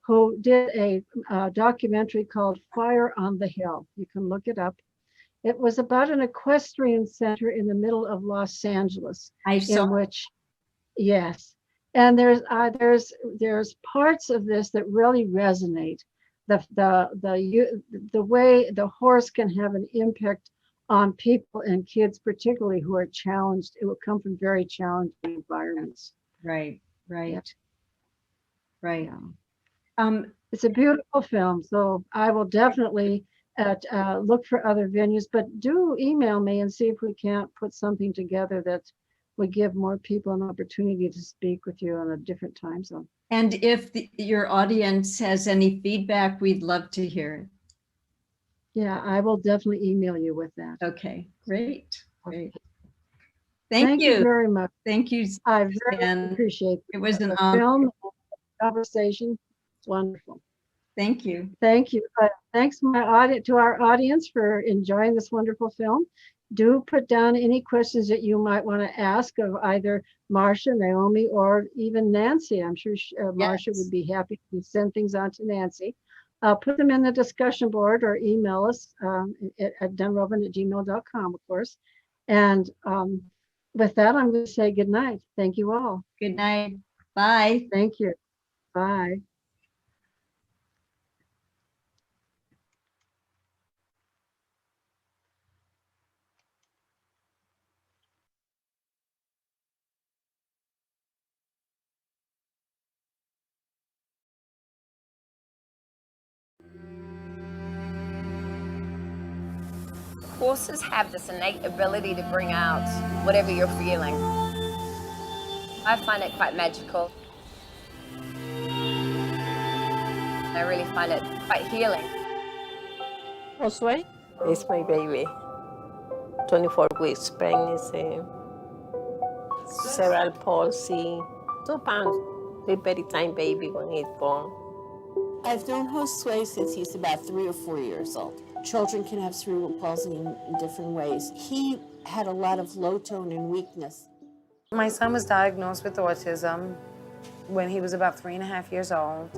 who did a documentary called Fire on the Hill. You can look it up. It was about an equestrian center in the middle of Los Angeles. Yes, and there's parts of this that really resonate. The way the horse can have an impact on people and kids, particularly who are challenged. It will come from very challenging environments. Right. It's a beautiful film, so I will definitely look for other venues, but do email me and see if we can't put something together that would give more people an opportunity to speak with you on a different time zone. And if your audience has any feedback, we'd love to hear it. Yeah, I will definitely email you with that. Okay, great. Thank you very much. Thank you. I very appreciate it. It was an film conversation. It's wonderful. Thank you. Thank you. Thanks to our audience for enjoying this wonderful film. Do put down any questions that you might want to ask of either Marcia, Naomi, or even Nancy. I'm sure Marcia would be happy to send things on to Nancy. Put them in the discussion board or email us at dunrovin@gmail.com, of course. And with that, I'm going to say good night. Thank you all. Good night. Bye. Thank you. Bye. Horses have this innate ability to bring out whatever you're feeling. I find it quite magical. I really find it quite healing. Josue is my baby. 24 weeks pregnancy, cerebral palsy, 2 pounds. We're very tiny baby when he's born. I've known Josue since he's about 3 or 4 years old. Children can have cerebral palsy in different ways. He had a lot of low tone and weakness. My son was diagnosed with autism when he was about 3.5 years old.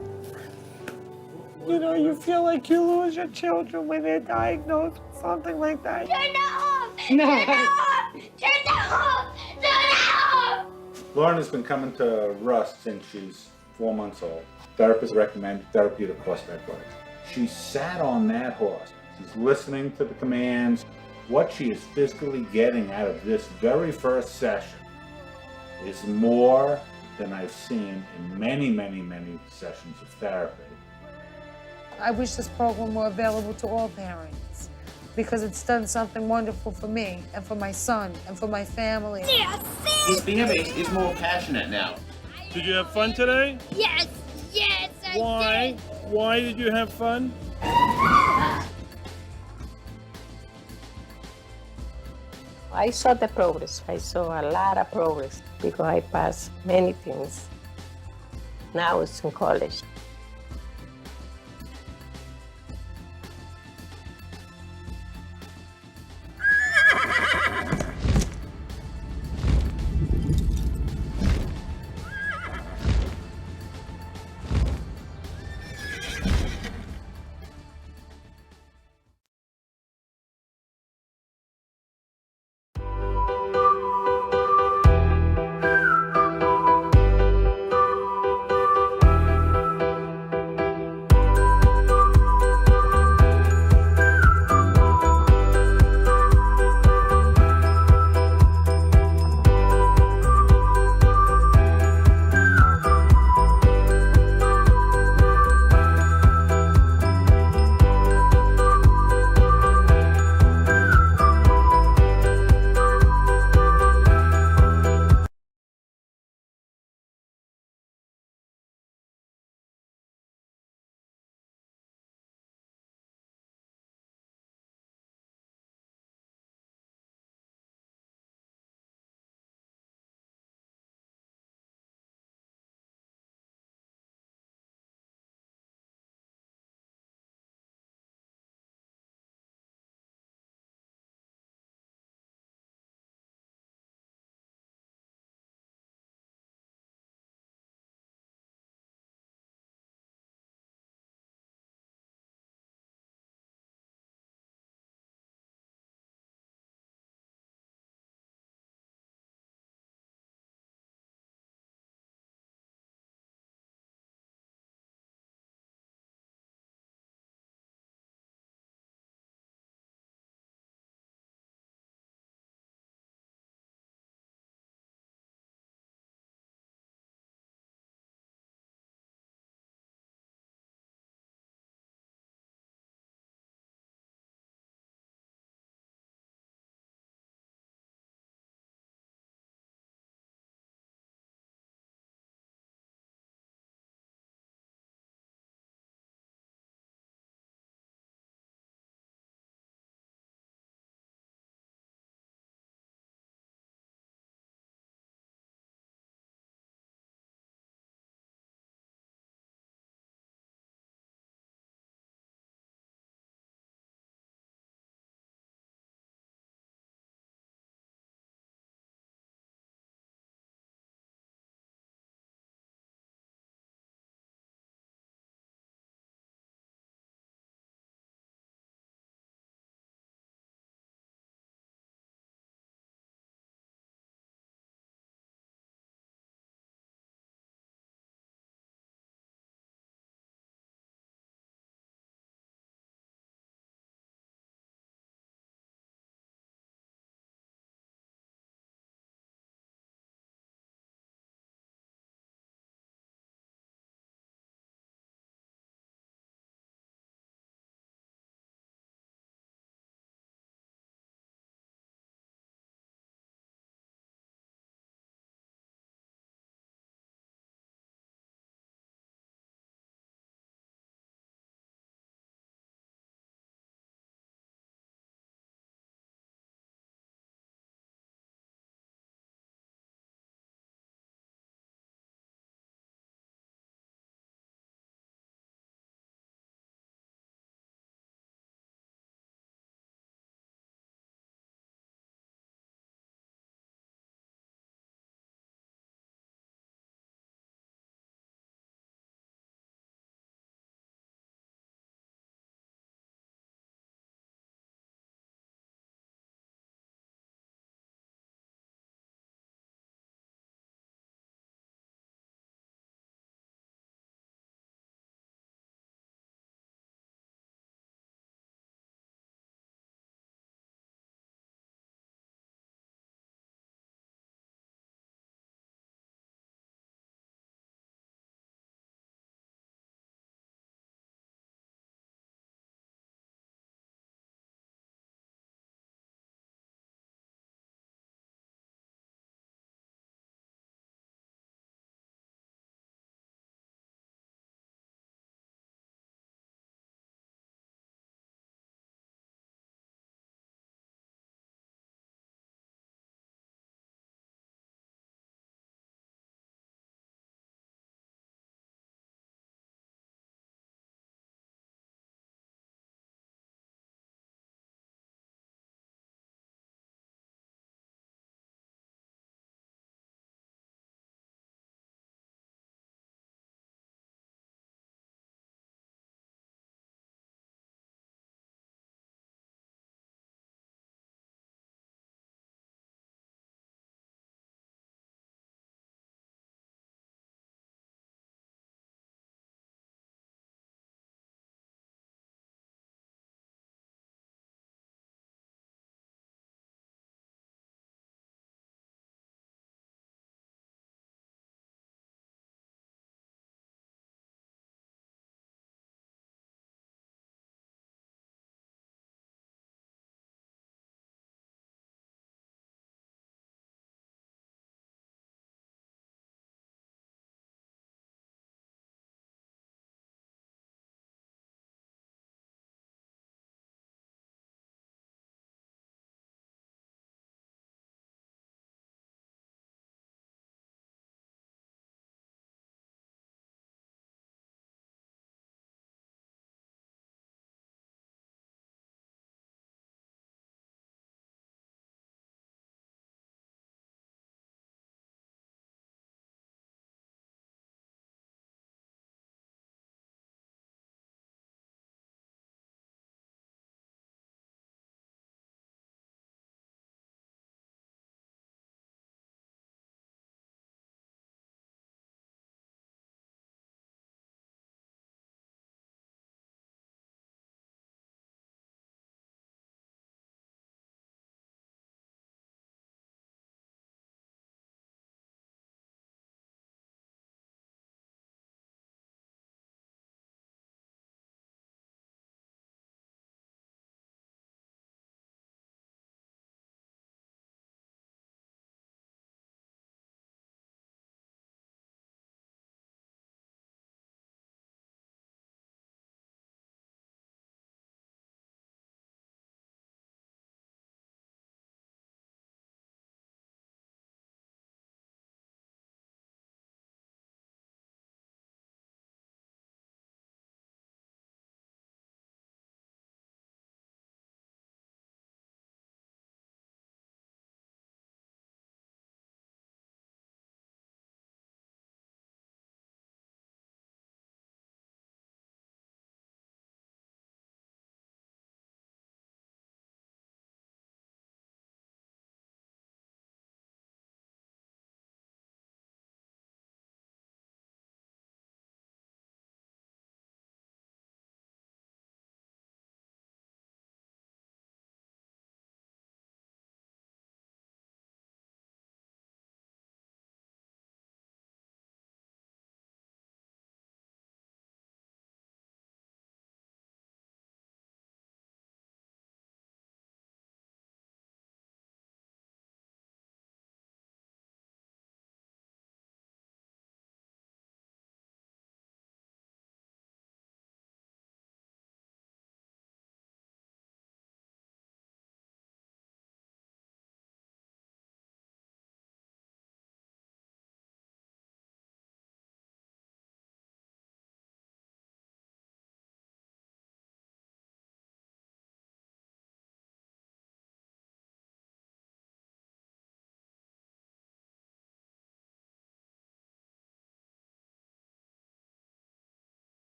You know, you feel like you lose your children when they're diagnosed with something like that. Turn that off! No. Turn that off! Turn that off! Turn that off! Lauren has been coming to Rust since she's 4 months old. Therapists recommend therapeutic horseback riding. She sat on that horse. She's listening to the commands. What she is physically getting out of this very first session is more than I've seen in many, many, many sessions of therapy. I wish this program were available to all parents because it's done something wonderful for me and for my son and for my family. His behavior is more passionate now. Did you have fun today? Yes, yes, Why? Why did you have fun? I saw the progress. I saw a lot of progress because I passed many things. Now it's in college.